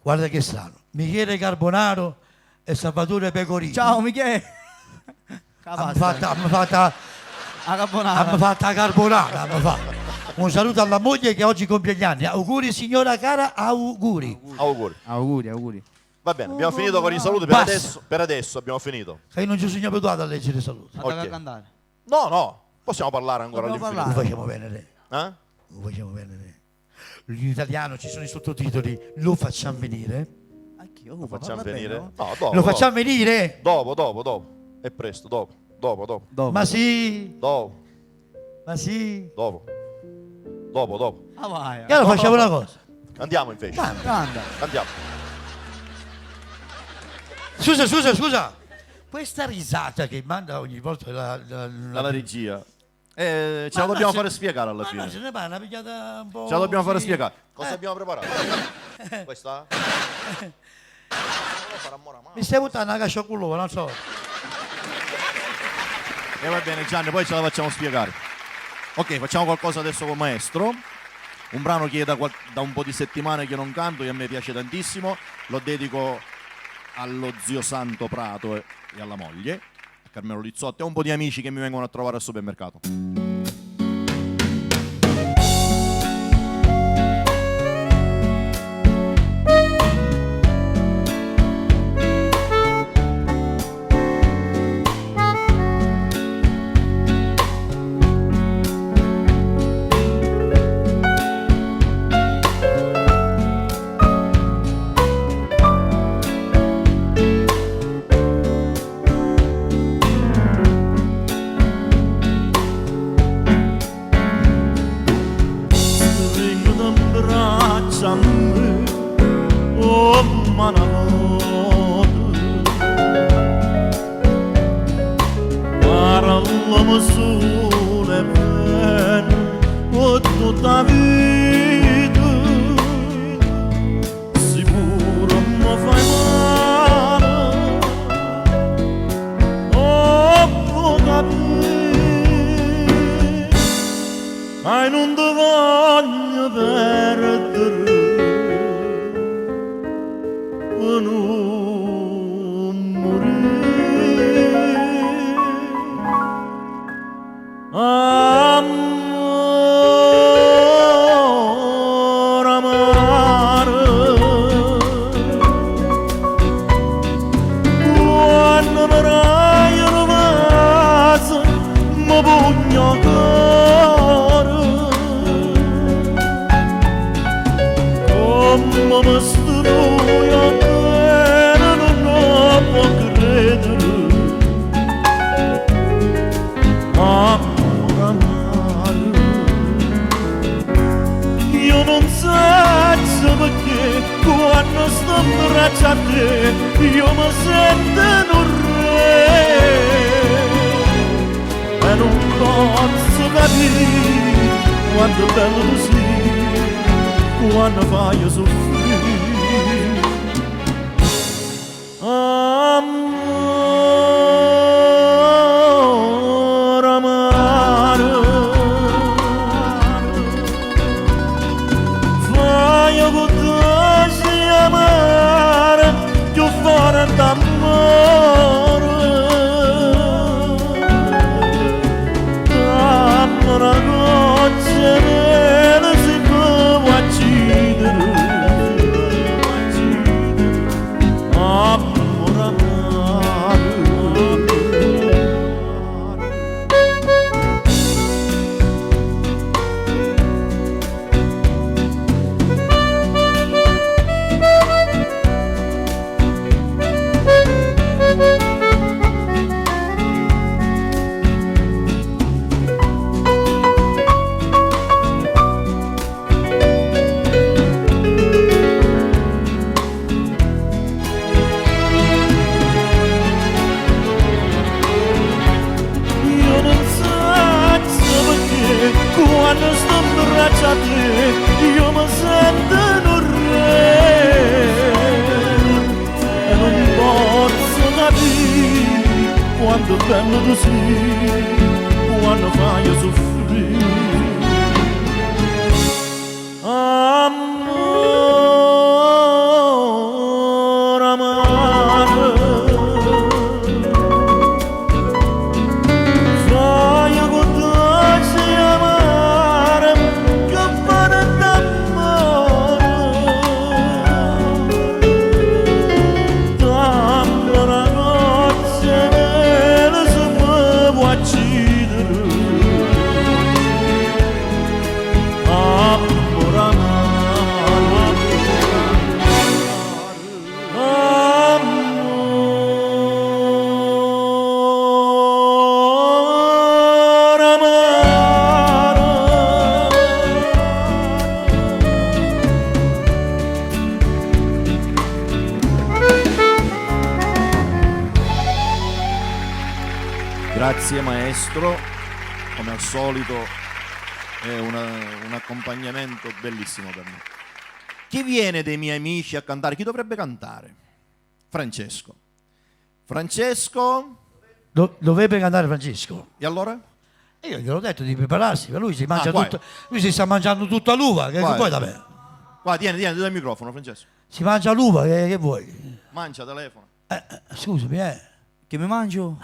guarda che strano. Michele Carbonaro e Salvatore Pecorino. Ciao Michele. Hanno fatta A Carbonara. la carbonara. hanno fatto. Un saluto alla moglie che oggi compie gli anni. Auguri signora cara, auguri. Auguri. Auguri. Va bene, abbiamo finito con i saluti Basta. per adesso abbiamo finito. Che non ci sono abituato a leggere i saluti. Andate Ok. a cantare. No, possiamo parlare ancora Dobbiamo all'infinito. Lo facciamo bene lei. Eh? Lo facciamo bene lei. In italiano ci sono i sottotitoli. Lo facciamo venire. Anch'io. Lo facciamo venire? No? No, dopo. Lo facciamo venire. Dopo. È presto, dopo. Dopo. Ma sì. Dopo. Ma sì. Dopo. Ah, vai. E allora facciamo una cosa. Andiamo invece. Canta. Andiamo. Scusa. Questa risata che manda ogni volta Dalla regia. Ce la dobbiamo fare spiegare alla Ma fine. no, se ne va una pigliata un po'. Ce la dobbiamo fare sì. spiegare. Cosa abbiamo preparato? Questa? Mi stai buttando una cascia culo, non so. E va bene Gianni, poi ce la facciamo spiegare. Ok, facciamo qualcosa adesso con maestro. Un brano che è da un po' di settimane che non canto e a me piace tantissimo. Lo dedico allo zio Santo Prato e alla moglie, a Carmelo Lizzotti, e a un po' di amici che mi vengono a trovare al supermercato. Parallama sole ben o tutta vita sicuro non fai male oh capire ai non ti voglio perdere non morire amore amaro quando mi raio la vaso mi pugno caro come mi struio che non può credere amore amaro io non so perché quando sto in braccio a te io mi sento un re e non posso capire quanto è bello così quando fai soffrire amore amaro fai con te amare più forte d'amore dammi una goccia nera si può uccidere amore amaro io non so perché quando sto in braccio a te io mi sento un re e non posso capire quanto è bello così quando fai soffrire amore amaro fai con te amare che fare d'amore dammi una goccia nera se mi può uccidere amore amaro amore amaro Grazie maestro, come al solito è un accompagnamento bellissimo per me. Chi viene dei miei amici a cantare? Chi dovrebbe cantare? Francesco. Francesco? Dovrebbe cantare Francesco. E allora? E io gliel'ho detto di prepararsi, ma lui si mangia guai. tutto. Lui si sta mangiando tutta l'uva, che Guai. vuoi da me? Qua, tieni dal microfono, Francesco. Si mangia l'uva, che vuoi? Mancia, telefono. Scusami, Che mi mangio?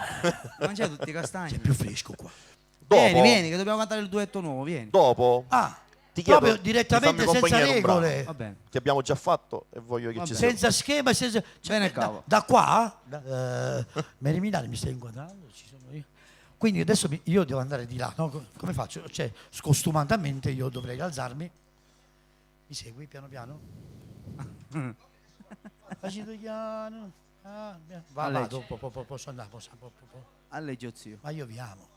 Mangiate tutti i castagni. È più fresco qua. Vieni, vieni, che dobbiamo cantare il duetto nuovo, vieni. Dopo Ah, ti chiedo proprio di direttamente farmi senza compagnia ad un brano regole. Va bene. che abbiamo già fatto e voglio che ci sia. Senza schema, senza... Bene, da, cavo. da qua, Meriminale mi stai inquadrando, ci sono io. Quindi adesso io devo andare di là, no? Come faccio? Cioè, scostumatamente io dovrei alzarmi. Mi segui piano piano? Facito piano. Vado, posso andare, A legge, zio. ma io vi amo.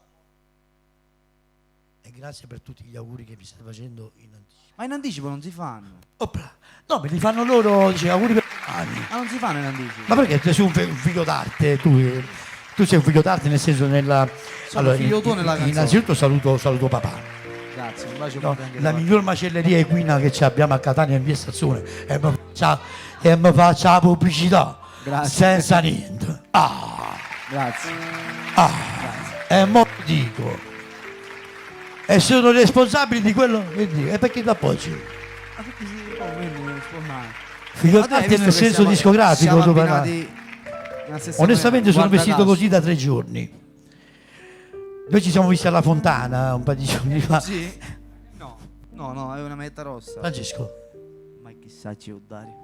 E grazie per tutti gli auguri che mi state facendo in anticipo. Ma in anticipo non si fanno. Opla. No, me li fanno loro, dice auguri per... anni. Ma non si fanno in anticipo. Ma perché tu sei un figlio d'arte? Tu sei un figlio d'arte nel senso nella... Sono figlio tuo nella canzone. Innanzitutto saluto papà. Grazie, un bacio No, forte anche la da miglior macelleria equina che abbiamo a Catania in via Stazione e mi faccia la pubblicità Grazie. senza niente. Grazie. E mo dico, e sono responsabili di quello che dico, e perché ti appoggi? Ma perché quindi non si può mai. Figlio Ma tu hai d'arte visto nel che senso siamo- discografico siamo tu abbinati parli. nella stessa Onestamente maniera. sono Guarda vestito caso. così da 3 giorni. Noi ci siamo visti alla Fontana un paio di giorni fa. Sì? No, è una meta rossa. Francesco, Ma chissà ci Dario.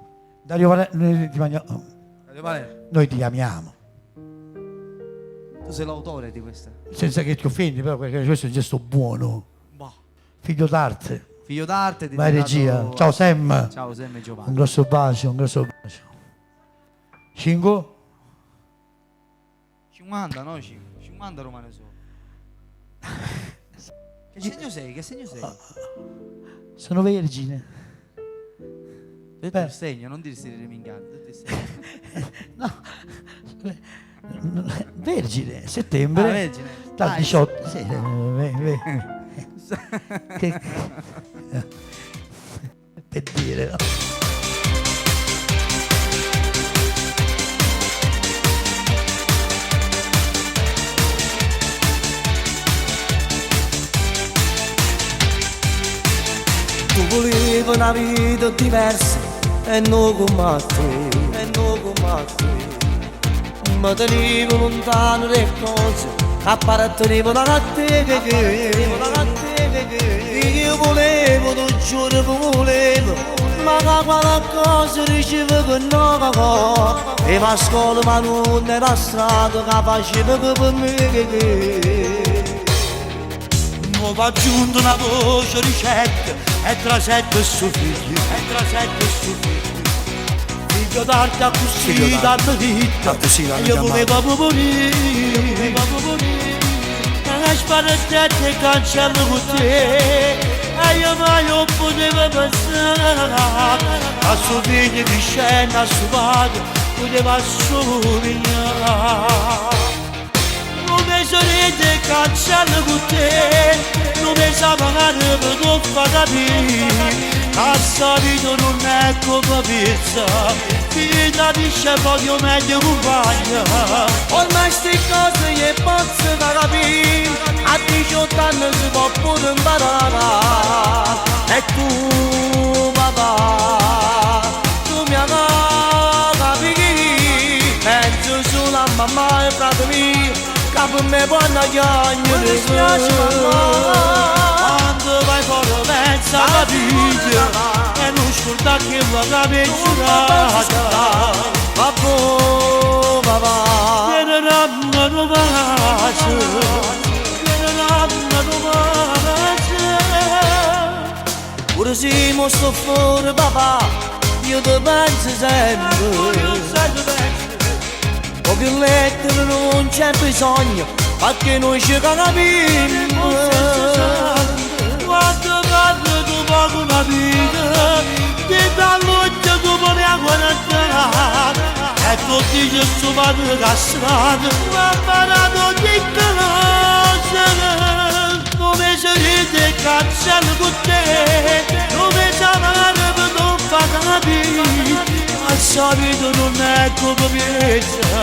Dario noi ti amiamo. Dario Valerio, Noi ti amiamo. tu sei l'autore di questa. Senza che ti offendi, però perché questo è un gesto buono. Boh. Figlio d'arte. Figlio d'arte, Vai regia. Ciao Sam. Ciao Sam e Un Giovanni. grosso bacio, un grosso bacio. Cingo? 50, no? 50 romane sono. Che segno sei? Che segno sei? Sono vergine. Ho detto il segno, non dirsi remingando. No. Vergine, settembre. Vergine. Dal 18. Sì, che... per dire, no? Tu volevi una vita diversa e non come te, e non come te. Mi tenevo lontano le cose, appartenevano a te che io volevo, tu giuro volevo, ma da qualcosa ricevevo no. E va a scuola ma non era strada che faceva per me. Mo va giunto una voce ricetta e trasette suo figlio, figlio d'arte a così danno vita, io volevo morire, una sparatetta e cancello con te, e io mai non potevo pensare, a suo figlio di scena, a suo padre, poteva somigliare. Non mi sorride cancello con te, non mi sa pagare per non far capire. A solito non è come pizza, vita dice voglio meglio compagna. Ormai sti cose gli posso far capire, a 18 anni si può pure imparare. E tu papà, tu mi ami capire, penso solo a mamma e frate mio, che per me buona chiagna Mi dispiace mamma, quando vai fuori pensa alla vita, e non scorda che la peggiorata. Babbo papà, Viene l'anno pace, pure se mo sto fuori papà, io ti penso sempre. Poche lettere non c'è bisogno, perché noi ci capiamo. quando parlo tu poco una vita, ti dall'occhio tu pone a guardare, e tu dici suo padre castrato, ma ha imparato di cose, come si ride cancello con te, come si amare per non far capire. Al solito non è come pensa,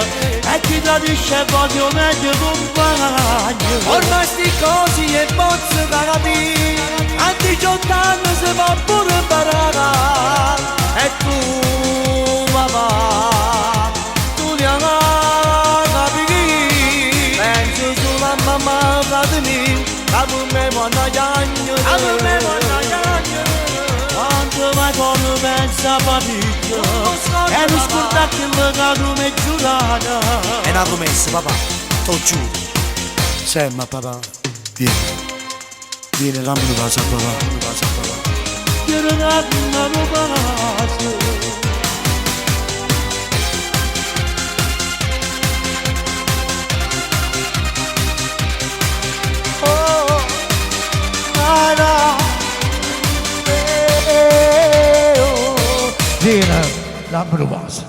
e chi tradisce voglio meglio compagno. Ormai sti cose e posso capire, a 18 anni si fa pure imparare. E tu papà, tu mi ami capire, penso solo a mamma frate mio, che per me buona chiagna. Quando vai come pensa parecchio, e non scorda che mi cado me giurata. È una promessa papà, t'ho giuro. Semma papà, vieni, dammi una casa papà. Quiero darme una pace. Oh, Vieni, la me lo passa.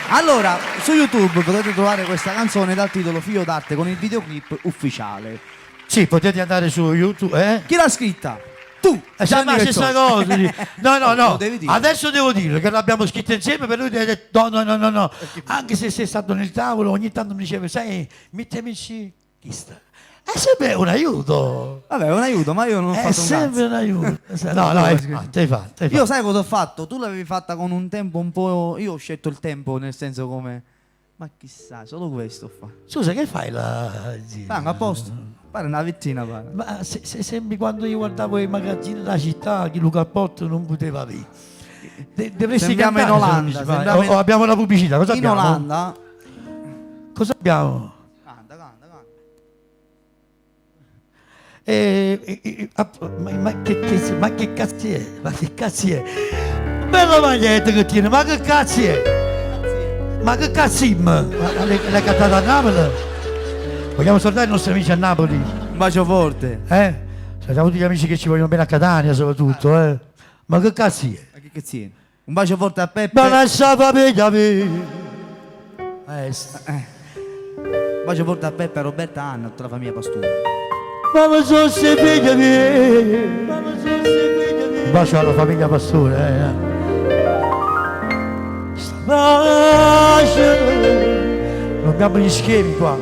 Allora, su YouTube potete trovare questa canzone dal titolo Figlio d'arte con il videoclip ufficiale. Sì, potete andare su YouTube, eh? Chi l'ha scritta? Tu! Sai ma stessa cosa. No, Lo devi dire. adesso devo dire che l'abbiamo scritto insieme, per lui ha detto no. Anche se sei stato nel tavolo, ogni tanto mi diceva, sai, mettimi chi sta? È sempre un aiuto. Vabbè, è un aiuto, ma io non ho È fatto un sempre cazzo. un aiuto. No, hai fatto. Io sai cosa ho fatto? Tu l'avevi fatta con un tempo un po'... Io ho scelto il tempo, nel senso come... Ma chissà, solo questo fa. Scusa, che fai là? Franco, a posto? Pare una vettina, pare. Ma se sembri quando io guardavo i magazzini della città che Luca Porto non poteva avere. Dovresti Sembriamo cantare, in se non Olanda, mi sbaglio. sembriamo in- O abbiamo la pubblicità, cosa In abbiamo? Olanda... Cosa abbiamo? Canta. Ma che cazzo è? Ma che cazzo è? Bella maglietta che tiene, ma che cazzo è? Ma che cazzim? L'hai cantata a Napoli? Vogliamo salutare i nostri amici a Napoli? Un bacio forte. Salutiamo tutti gli amici che ci vogliono bene a Catania soprattutto, Ma che cazzo è? Ma che cazzino? Un bacio forte a Peppe. Ma lascia famiglia mia. Un bacio forte a Peppe, a Roberta, a Anna, a tutta la famiglia Pastore. Ma sono se figlia mia. Un bacio alla famiglia Pastore, Non abbiamo gli schemi qua.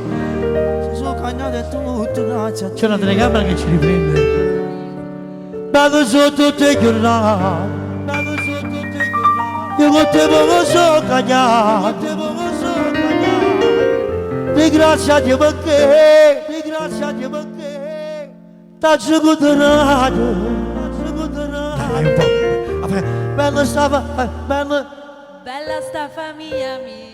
Si sono cagnate tutte, grazie a C'è una telecamera che ci riprende. Vado sotto te giornata. Io con te poco so cagnato. Ringrazia Dio perché. T'ho condannato. Dai un po'. Bella sta famiglia mia.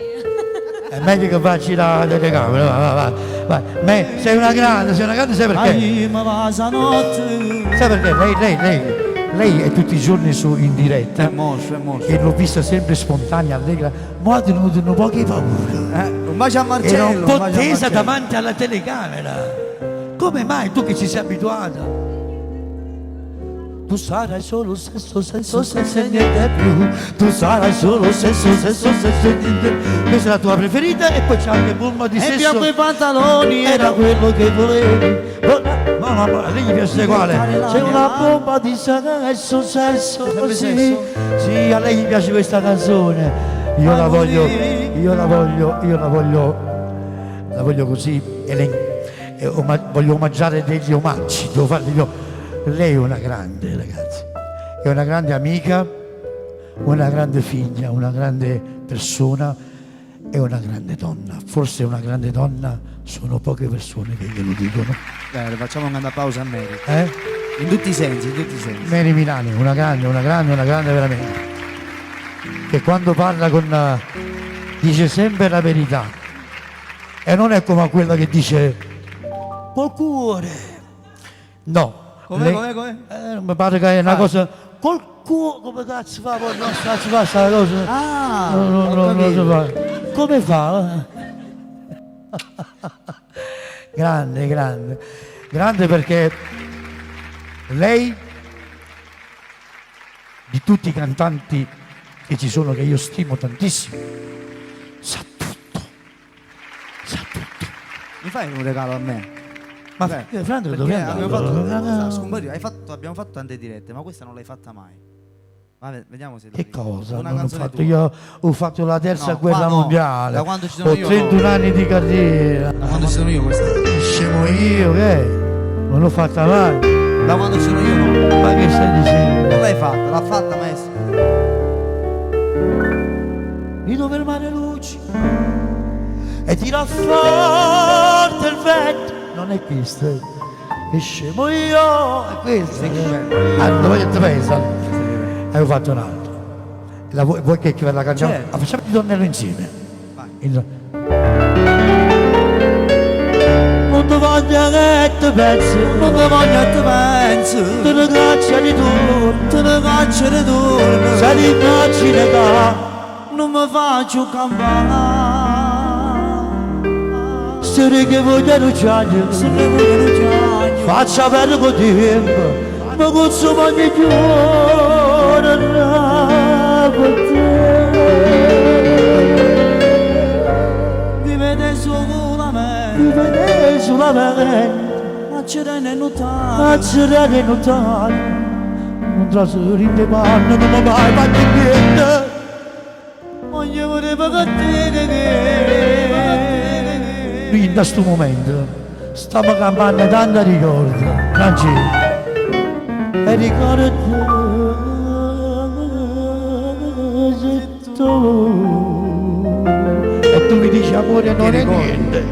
È meglio che facci la telecamera, vai. Sei una grande, sai perché? Sai perché? Lei è tutti i giorni in diretta. È morso. E l'ho vista sempre spontanea, allegra. Ma ha tenuto poche paura. Un bacio a Marcello. Era un un po' bacio a tesa Marcello. davanti alla telecamera. Come mai tu che ci sei abituata? Tu sarai solo sesso e niente più. Tu sarai solo sesso e niente più. Questa è la tua preferita e poi c'è anche Bulma di E sesso. bianco i pantaloni Era quello che volevi. Ma a lei gli piace uguale. C'è una bomba di sesso così. Sì, a lei gli piace questa canzone. Io la voglio così. Voglio omaggiare degli omaggi. Devo fargli io. Lei è una grande, ragazzi. È una grande amica, una grande figlia, una grande persona e una grande donna. Forse una grande donna sono poche persone che glielo dicono. Bene, facciamo una grande pausa a Mary. Eh? In tutti i sensi. Mary Milani, una grande veramente. Che quando parla dice sempre la verità. E non è come quella che dice col cuore. No. Come? Non mi pare che è una cosa. Col cuore, come cazzo fa? Non si fa questa cosa. Non si fa. Come fa? Grande perché lei, di tutti i cantanti che ci sono, che io stimo tantissimo, sa tutto. Mi fai un regalo a me? Ma Franco, dove abbiamo fatto tante dirette, ma questa non l'hai fatta mai. Vabbè, vediamo se Che cosa? Una Non ho canzone fatto? tua. Io ho fatto la terza No, guerra qua no. mondiale. Da quando ci sono ho io, 31 no. anni di carriera. Da quando sono io questa? Scemo io, che? Non l'ho fatta mai. Da quando sono io no. Ma che stai dicendo? Non l'hai fatta, l'ha fatta maestro. Rido per mare luci e tira forte il vento. Non è questo. Che scemo io, è questo. Non voglio te pensa. E ho fatto un altro. Vuoi che ve la cantiamo? Certo. Facciamo il ritornello insieme. Non ti voglio che ti pensi, Non ti voglio e ti penso, te ne caccia di tu, te ne faccio ritorno. se l'immagine da, Non mi faccio campare. storie che vogliono già, Se ne vogliono già. faccia per tempo, ma consuma di più. mazzerare notare, non trasferire in panno, non mi mai fatto niente. Voglio voleva che qui da sto momento stiamo campando tanti ricordi, Francesco. E ricordo tu. E tu mi dici amore non è niente.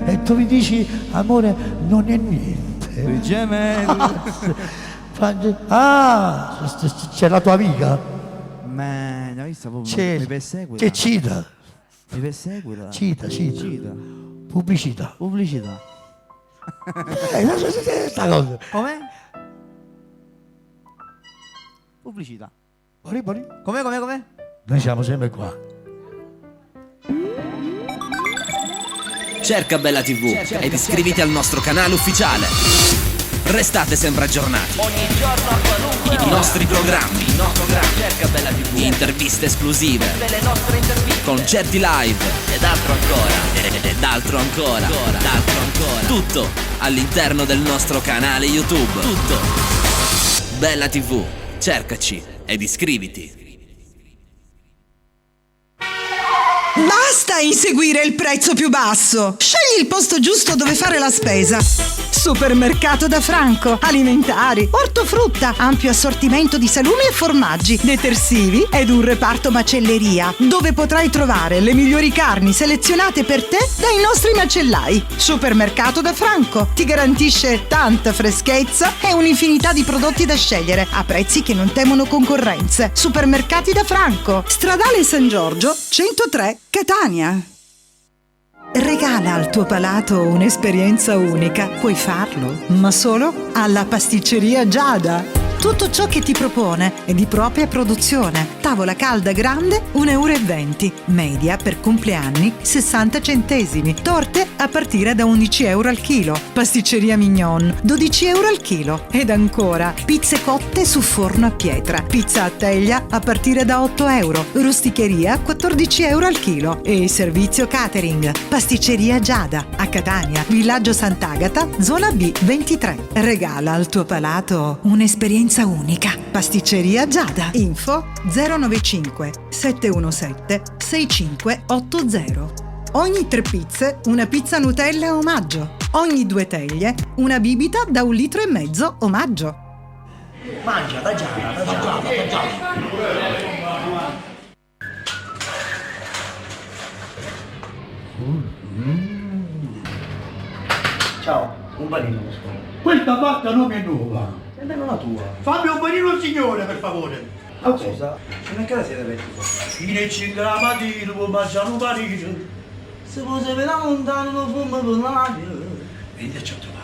E tu mi dici amore non è niente. Ah, c'è la tua amica? Ma hai visto proprio? C'è, Mi perseguita. che cita? Mi perseguita. Cita. Pubblicità. Pubblicità. Questa cosa. Com'è? Pubblicità. Com'è? Com'è? Noi siamo sempre qua. Cerca Bella TV ed iscriviti al nostro canale ufficiale. Restate sempre aggiornati. Ogni giorno a qualunque I nostri programmi, cerca Bella TV. interviste esclusive, Le nostre interviste concerti live ed altro ancora. ed altro ancora. Tutto all'interno del nostro canale YouTube. Tutto. Bella TV, cercaci ed iscriviti. Basta inseguire il prezzo più basso. Scegli il posto giusto dove fare la spesa. Supermercato da Franco. Alimentari, ortofrutta, ampio assortimento di salumi e formaggi, detersivi ed un reparto macelleria, dove potrai trovare le migliori carni selezionate per te dai nostri macellai. Supermercato da Franco ti garantisce tanta freschezza e un'infinità di prodotti da scegliere a prezzi che non temono concorrenze. Supermercati da Franco, Stradale San Giorgio 103, Catania. Regala al tuo palato un'esperienza unica. Puoi farlo, ma solo alla pasticceria Giada. Tutto ciò che ti propone è di propria produzione. Tavola calda grande 1,20 €. Media per compleanni 60 centesimi. Torte a partire da 11 € al chilo. Pasticceria Mignon 12 € al chilo. Ed ancora pizze cotte su forno a pietra. Pizza a teglia a partire da 8 €. Rusticheria 14 € al chilo. E servizio catering. Pasticceria Giada a Catania, Villaggio Sant'Agata, zona B 23. Regala al tuo palato un'esperienza unica. Pasticceria Giada. Info 095 717 6580. Ogni 3 pizze una pizza Nutella omaggio. Ogni 2 teglie una bibita da 1,5 litri omaggio. Mangia, da già. Ciao, un panino. Questa vacca non è nuova. Nemmeno la tua. Fammi un panino signore, per favore. Ah, scusa, non è che la siete vestito? Fino alle 5 la mattina può mangiare un panino. Se fosse per la montagna lo fumo per l'aria. Veniteci a trovare.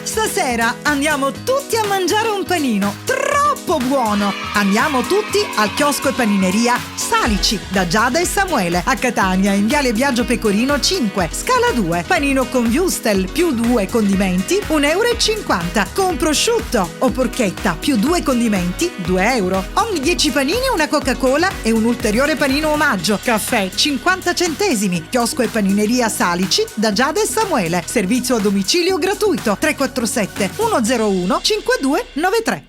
Stasera andiamo tutti a mangiare un panino troppo buono. Andiamo tutti al chiosco e panineria Salici da Giada e Samuele a Catania in Viale Biagio Pecorino 5, scala 2. Panino con wurstel più 2 condimenti 1,50 €. Con prosciutto o porchetta più 2 condimenti 2 €. Ogni 10 panini una Coca-Cola e un ulteriore panino omaggio. Caffè 50 centesimi. Chiosco e panineria Salici da Giada e Samuele. Servizio a domicilio gratuito 347 101 5293.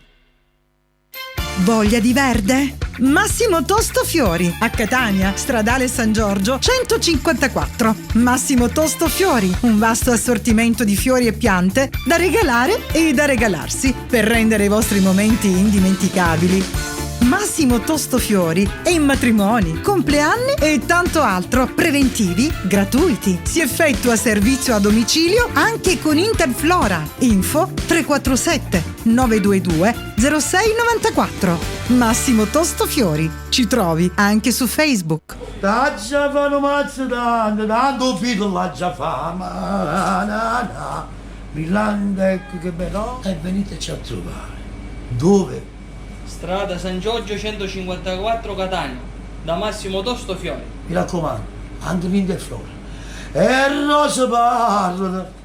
Voglia di verde? Massimo Tosto Fiori a Catania, Stradale San Giorgio 154. Massimo Tosto Fiori, un vasto assortimento di fiori e piante da regalare e da regalarsi per rendere i vostri momenti indimenticabili. Massimo Tosto Fiori è in matrimoni, compleanni e tanto altro. Preventivi gratuiti. Si effettua servizio a domicilio anche con Interflora. Info 347 922 0694. Massimo Tosto Fiori. Ci trovi anche su Facebook. Da già fanno mazzo tanto figlio la già fama. Milano, ecco che bello. E veniteci a trovare. Dove? Strada San Giorgio 154 Catania, da Massimo Tosto Fiori. Mi raccomando, anche l'Interflora. E Rosa parlano.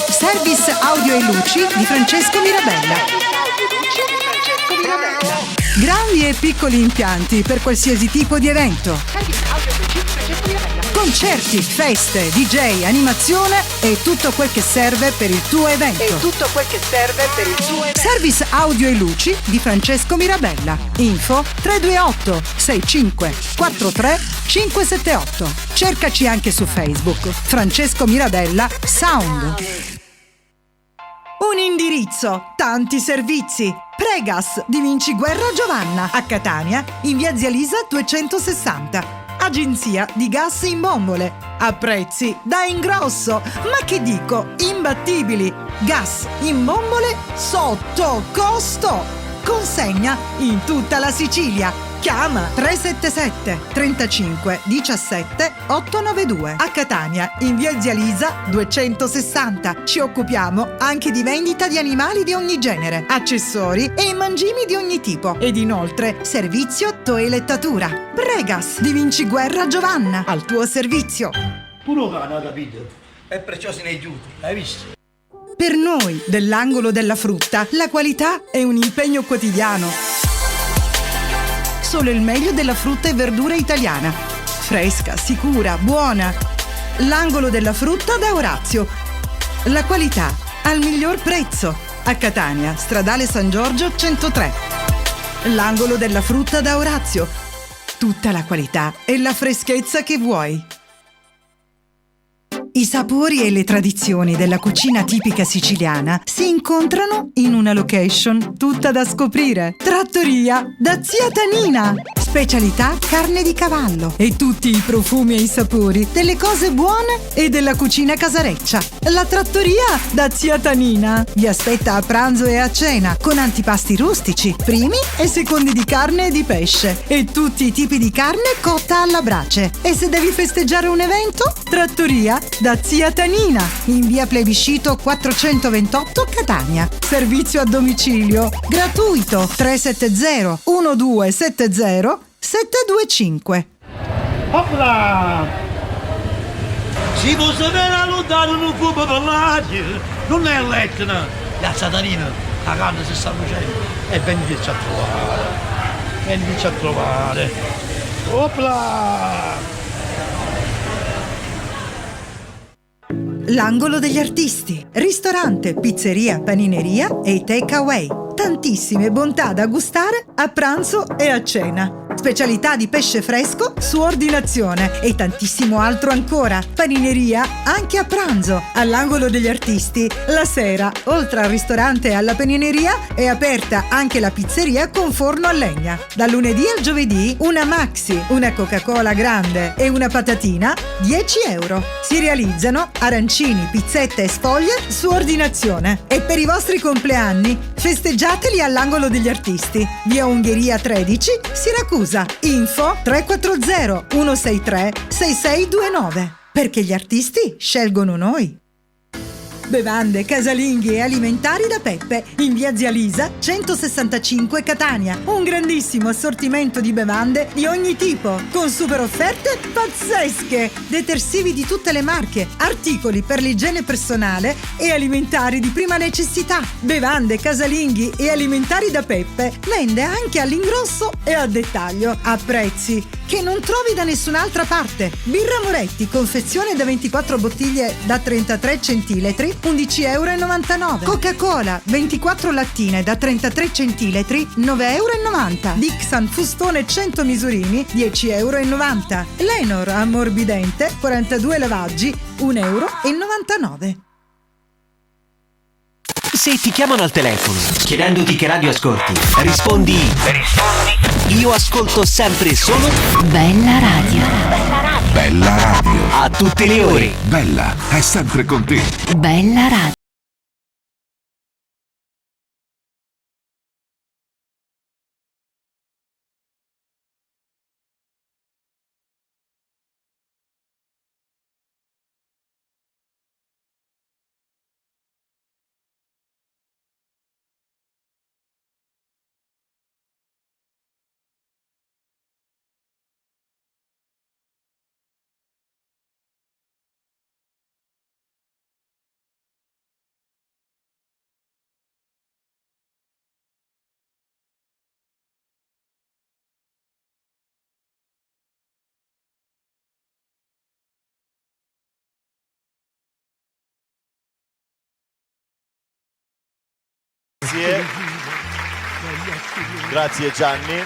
Service audio e luci di Francesco Mirabella. Grandi e piccoli impianti per qualsiasi tipo di evento. Concerti, feste, DJ, animazione e tutto quel che serve per il tuo evento. Service audio e luci di Francesco Mirabella. Info 328 65 43 578. Cercaci anche su Facebook. Francesco Mirabella Sound. Un indirizzo, tanti servizi. Pregas di Vinciguerra Giovanna a Catania, in via Zia Lisa 260. Agenzia di gas in bombole, a prezzi da ingrosso, ma che dico, imbattibili. Gas in bombole sotto costo. Consegna in tutta la Sicilia. Chiama 377 35 17 892 a Catania in via Zia Lisa 260. Ci occupiamo anche di vendita di animali di ogni genere, accessori e mangimi di ogni tipo ed inoltre servizio toelettatura. Pregas di Vinciguerra Giovanna al tuo servizio. Puro cane, capito? E perciò se ne è giusto, hai visto? Per noi dell'angolo della frutta la qualità è un impegno quotidiano. Solo il meglio della frutta e verdura italiana. Fresca, sicura, buona. L'angolo della frutta da Orazio. La qualità al miglior prezzo. A Catania, Stradale San Giorgio 103. L'angolo della frutta da Orazio. Tutta la qualità e la freschezza che vuoi. I sapori e le tradizioni della cucina tipica siciliana si incontrano in una location tutta da scoprire. Trattoria da Zia Tanina. Specialità carne di cavallo e tutti i profumi e i sapori delle cose buone e della cucina casareccia. La Trattoria da Zia Tanina vi aspetta a pranzo e a cena con antipasti rustici, primi e secondi di carne e di pesce e tutti i tipi di carne cotta alla brace. E se devi festeggiare un evento? Trattoria da Zia Tanina in via Plebiscito 428 Catania. Servizio a domicilio gratuito 370 1270 725. Opla! Si può sapere lontano non fu per l'aria, non è l'Etna, la Satanina, la carne si sta facendo e veniteci a trovare, veniteci a trovare. Opla! L'angolo degli artisti. Ristorante, pizzeria, panineria e takeaway. Tantissime bontà da gustare a pranzo e a cena. Specialità di pesce fresco su ordinazione e tantissimo altro ancora. Panineria anche a pranzo. All'angolo degli artisti, la sera, oltre al ristorante e alla panineria, è aperta anche la pizzeria con forno a legna. Dal lunedì al giovedì, una maxi, una Coca-Cola grande e una patatina, 10 euro. Si realizzano arancini, pizzette e sfoglie su ordinazione. E per i vostri compleanni, festeggiateli all'angolo degli artisti. Via Ungheria 13, Siracusa. Info 340 163 6629. Perché gli artisti scelgono noi. Bevande, casalinghi e alimentari da Peppe in via Zia Lisa 165 Catania. Un grandissimo assortimento di bevande di ogni tipo con super offerte pazzesche, detersivi di tutte le marche, articoli per l'igiene personale e alimentari di prima necessità. Bevande, casalinghi e alimentari da Peppe vende anche all'ingrosso e a dettaglio a prezzi che non trovi da nessun'altra parte. Birra Moretti, confezione da 24 bottiglie da 33 centilitri, 11,99 euro. Coca-Cola, 24 lattine da 33 centilitri, 9,90 euro. Dixon, fustone 100 misurini, 10,90 euro. Lenor, ammorbidente, 42 lavaggi, 1,99 euro. Se ti chiamano al telefono chiedendoti che radio ascolti, rispondi io ascolto sempre e solo Bella Radio. Bella Radio. A tutte le ore. Bella è sempre con te. Bella Radio. Grazie Gianni.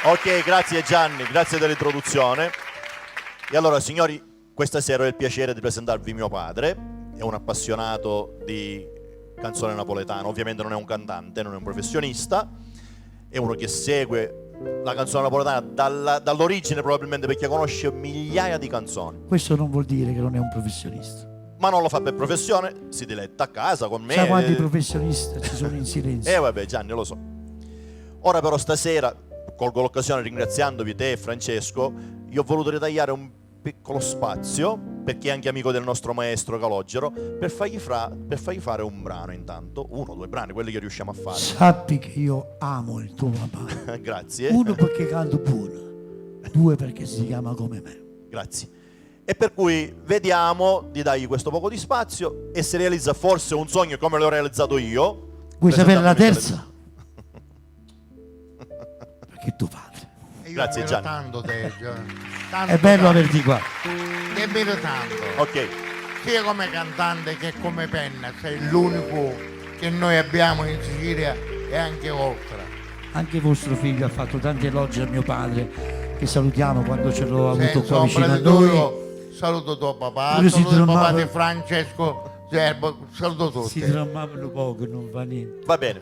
Ok, grazie Gianni, grazie dell'introduzione. E allora signori, questa sera ho il piacere di presentarvi mio padre, è un appassionato di canzone napoletana, ovviamente non è un cantante, non è un professionista, è uno che segue la canzone napoletana dall'origine probabilmente perché conosce migliaia di canzoni. Questo non vuol dire che non è un professionista. Ma non lo fa per professione, si diletta a casa con me. Sai quanti professionisti ci sono in silenzio? Vabbè Gianni, lo so. Ora però stasera, colgo l'occasione ringraziandovi te e Francesco, io ho voluto ritagliare un piccolo spazio, perché è anche amico del nostro maestro Calogero, per fargli fare un brano intanto, 1 o 2 brani, quelli che riusciamo a fare. Sappi che io amo il tuo papà. Grazie. 1 perché canto buono, 2 perché si chiama come me. Grazie. E per cui vediamo di dargli questo poco di spazio e se realizza forse un sogno come l'ho realizzato io. Vuoi sapere la terza? Perché tu padre. Grazie Gianni. Tanto te, È bello averti qua. Ti ammiro tanto. Ok. Sia come cantante che come penna, sei l'unico che noi abbiamo in Sicilia e anche oltre. Anche vostro figlio ha fatto tanti elogi a mio padre, che salutiamo quando ce l'ho avuto qua vicino a noi. Saluto tuo papà, Pure saluto il papà di si Francesco Zerbo, saluto tutti. Si drammavano poco, non fa niente. Va bene.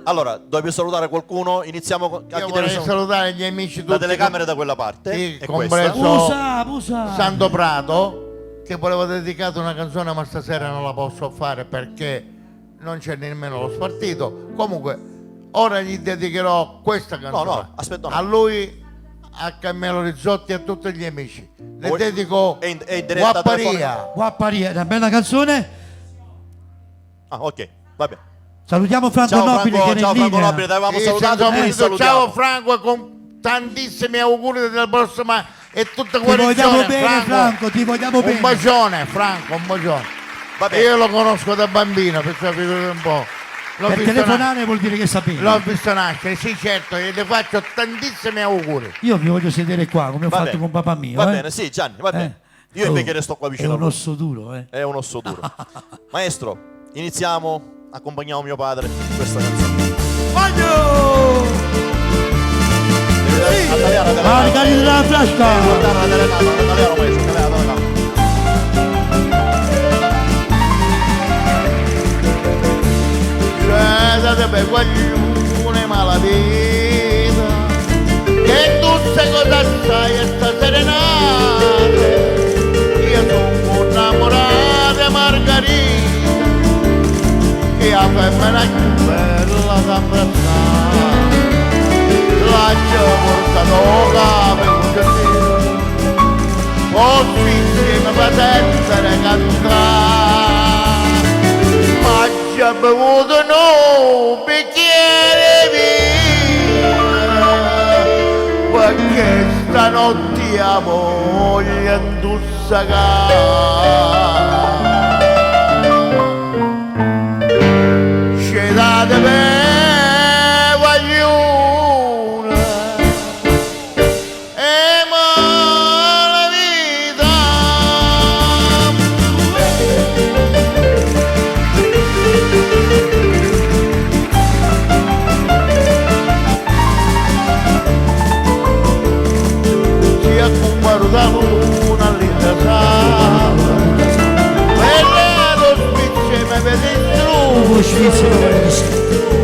Allora, dobbiamo salutare qualcuno? Iniziamo con... Io vorrei salutare gli amici tutti. La telecamera da quella parte. Sì, e compreso Usa. Santo Prato, che volevo dedicare una canzone ma stasera non la posso fare perché non c'è nemmeno lo spartito. Comunque, ora gli dedicherò questa canzone. No, aspetta. A lui, a Carmelo Rizzotti e a tutti gli amici. Le dedico Guapparia. Guapparia, è una bella canzone. Ah, ok, va bene. Salutiamo Franco Nobile che è in Franco linea. Nobile, avevamo salutato. Ciao Franco, con tantissimi auguri del prossimo e tutta Ti vogliamo guarigione. bene Franco, ti vogliamo bene. Un bacione Franco, un bacione. Io lo conosco da bambino, perciò figurate un po'. Per telefonare vuol dire che sapevi. L'ho visto nascere, sì certo, e le faccio tantissimi auguri. Io mi voglio sedere qua come ho fatto con papà mio. Va bene, sì Gianni, va bene. Io invece resto qua vicino. È un osso duro, È un osso duro. Maestro, iniziamo, accompagniamo mio padre in questa canzone. Voglio! Margari della flasca! Guardate per qualcuno malavita che tu sai cosa sai e sta serenata. Io sono innamorata Margherita che la femmina più bella da abbracciare. Lascia portato capo un giardino così insieme per essere cantare. Ma ci ha bevuto un bicchiere vino perché stanotte la voglia intussacare. Ci date per guaglione e mala vita. Da luna all'intasata e lo spicce mi vede giù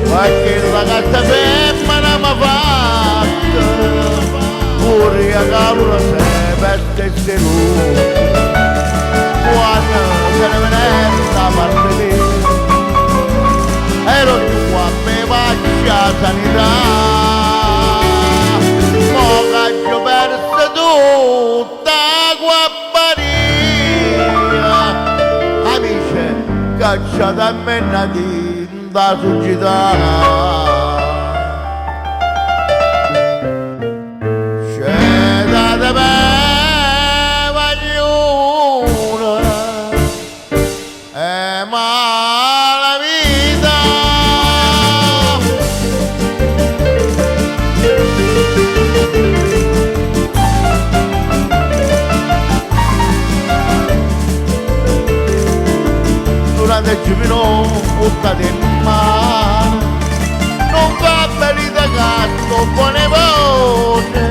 perché la gatta femmina mi fatta pure a cavolo se perdesse lui quando se ne venette da parte lì ero giù a me faccia sanità. Mo caggio perso tutta guapparia amici cacciate a me nati da società. C'è da me vaglione e mala vita. durante il giubilo buttate in mano, non va bene da cazzo, buone voce,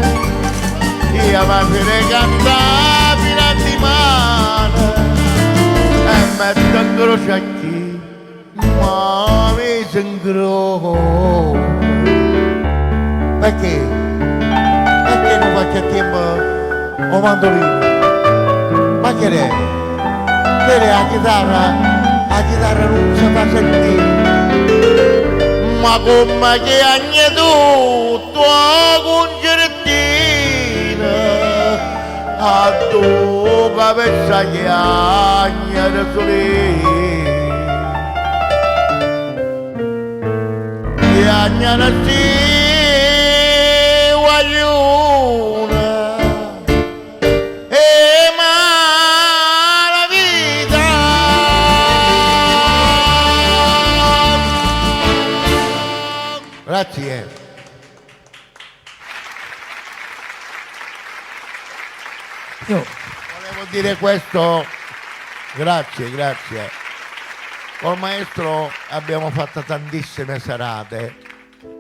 io mi farei cantare fino a dimane, e metto in croce a chi, ma mi si incrocia. Perché? Perché non faccio a tempo o mandolino? Ma che è? Che è la chitarra non si fa sentire. Ma come che agni tutto con concertina, a tu capezza che agni da solì. Che agni da sì. Grazie. Io volevo dire questo, grazie. Col maestro abbiamo fatto tantissime serate,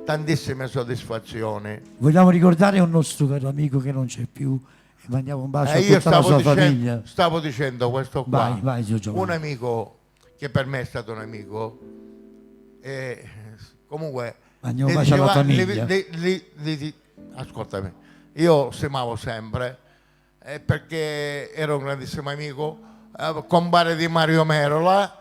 tantissime soddisfazioni. Vogliamo ricordare un nostro caro amico che non c'è più e mandiamo un bacio a tutta la sua famiglia. Stavo dicendo questo qua, vai, un amico che per me è stato un amico e comunque mandiamo un bacio alla famiglia. Ascoltami, io stimavo sempre perché ero un grandissimo amico, compare di Mario Merola,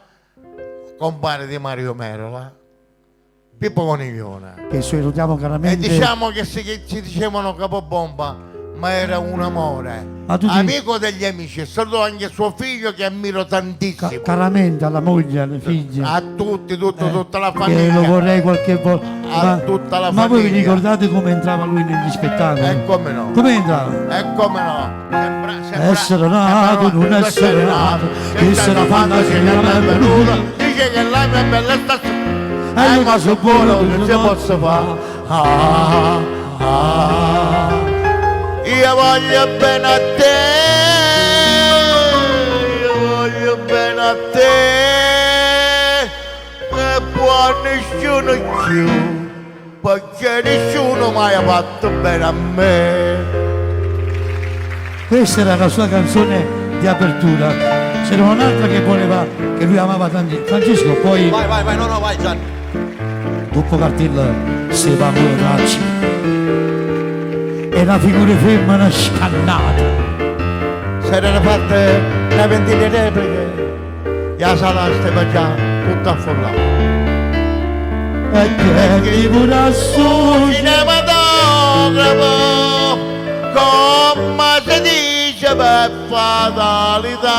Pippo Coniglione, che salutiamo caramente, e diciamo che ci dicevano capobomba, ma era un amore, amico degli amici, e saluto anche suo figlio che ammiro tantissimo, caramente alla moglie, alle figlie, a tutti, tutta la famiglia, che lo vorrei qualche volta, tutta la famiglia. Ma voi vi ricordate come entrava lui negli spettacoli? Come no, come entrava? Come no, essere nato, non essere nato, che se la fantasia non è venuta, dice che la mia bella stazione è un caso buono che non si possa fare. Io voglio bene a te, e poi nessuno più, perché nessuno mai ha fatto bene a me. Questa era la sua canzone di apertura. C'era un'altra che voleva, che lui amava tanto, Francesco, poi vai, no, vai Gianni. dopo Cartilla si va a moracci. È una figura femmina scannata. Se erano fatte una ventina di repliche, la sala stava già tutta affollata. E che pure su cinematografo, come si dice per fatalità.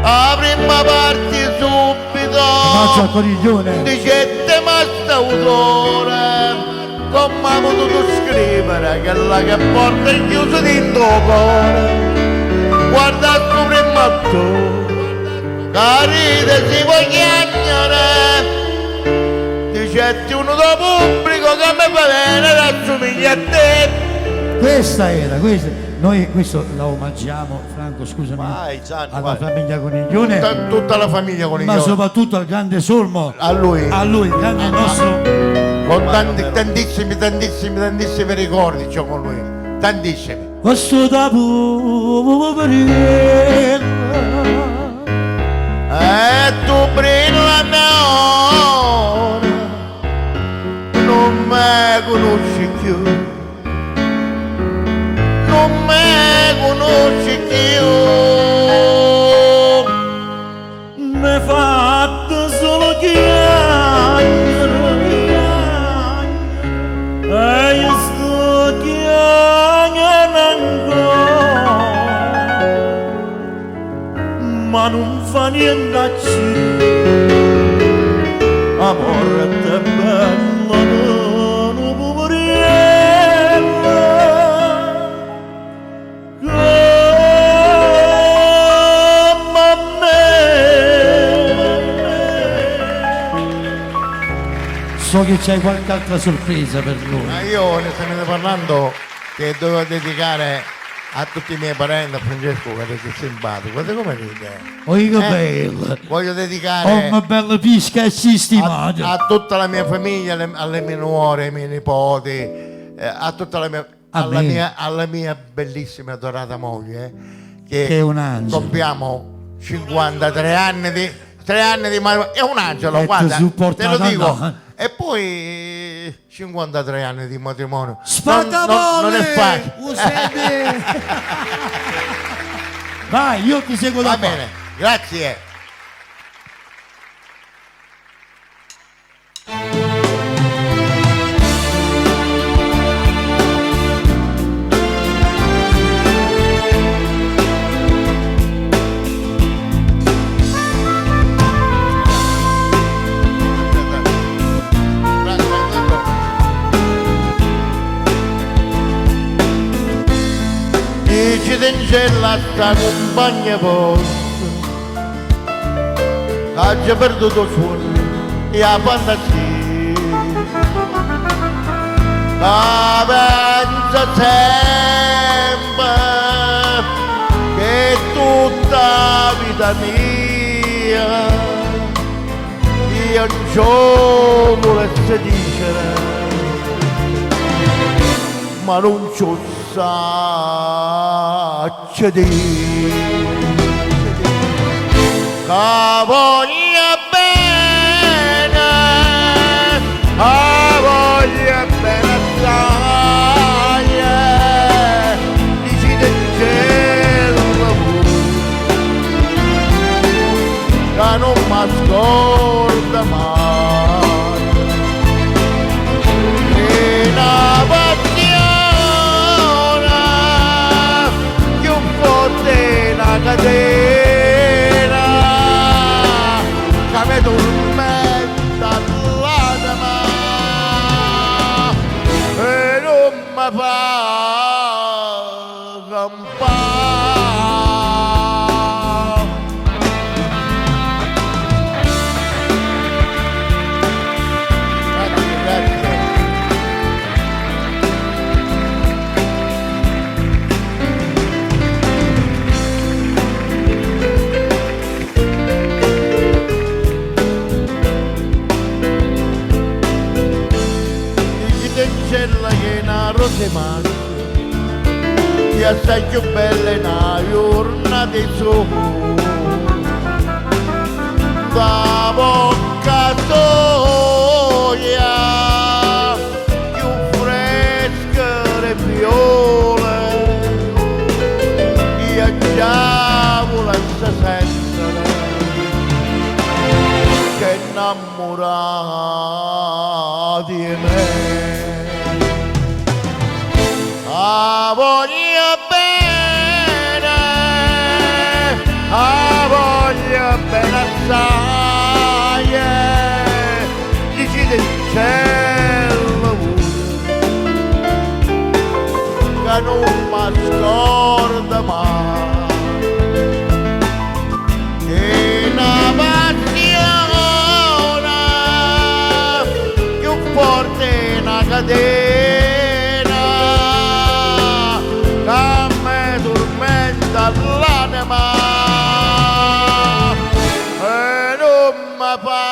La prima parte subito, Mazza Coniglione, dicette ma autore, come ha potuto scrivere quella che porta il chiuso dentro il cuore. Guarda il tuo primo attore, carite si può chiagnare, dicetti uno da pubblico che mi fa bene e assomiglia a te. questa era, noi questo la omaggiamo, Franco, scusami, Gianni, alla famiglia Coniglione, tutta la famiglia Coniglione, ma soprattutto al grande Solmo, a lui, il grande nostro, con tantissimi ricordi c'ho con lui, tantissimi. questo da poverina, e tu brilla ora, non mi conosci più, non mi conosci più. Mi hai fatto solo chiacchiere e io sto chiacchierando ancora, ma non fa niente a amore te bello non poverella, come a me. so che c'hai qualche altra sorpresa per noi. Ma io ne stiamo parlando che dovevo dedicare a tutti i miei parenti, a Francesco, guarda che simpatico, guarda come ride. Oh, che bello. Voglio dedicare Una bella pisca e sistemata. a tutta la mia famiglia, alle mie nuore, ai miei nipoti, a tutta la mia, alla mia bellissima e adorata moglie, che è un angelo. compiamo 53 anni di 3 anni di matrimonio. È un angelo, guarda, te lo dico. E poi 53 anni di matrimonio. Non è facile. Vai, io ti seguo da Va qua. bene, grazie. Dici d'ingella sta compagna vostra, ha già perduto il suono e la fantasia, ma pensa sempre che è tutta la vita mia io non c'ho volesse dicere, ma non c'ho saccia di che voglia bene, voglia bene assai, dici del cielo che non mi ascolta mai, e una una catena che mi tormenta l'anima e non mi fa campare. Grazie. Cella che una rose mangia ti assai più bella una giornata di sole da bocca soia più fresca le viole io già volesse sentire che innamorati di me. Voglia bene, voglia bene assai, dici del cielo che non mi scorda mai, e una passione più forte una catena l'anima e non mi fa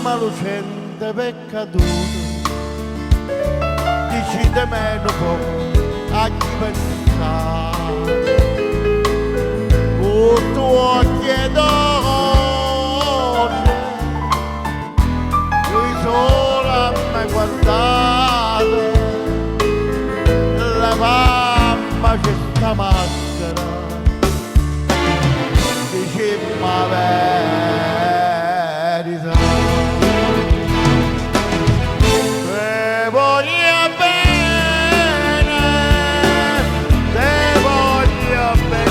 ma lucente peccatura decide meno a chi pensare con tuo occhio d'oggi lui solo a me guardato la mamma c'è sta maschera dice ma verità. Te voglio bene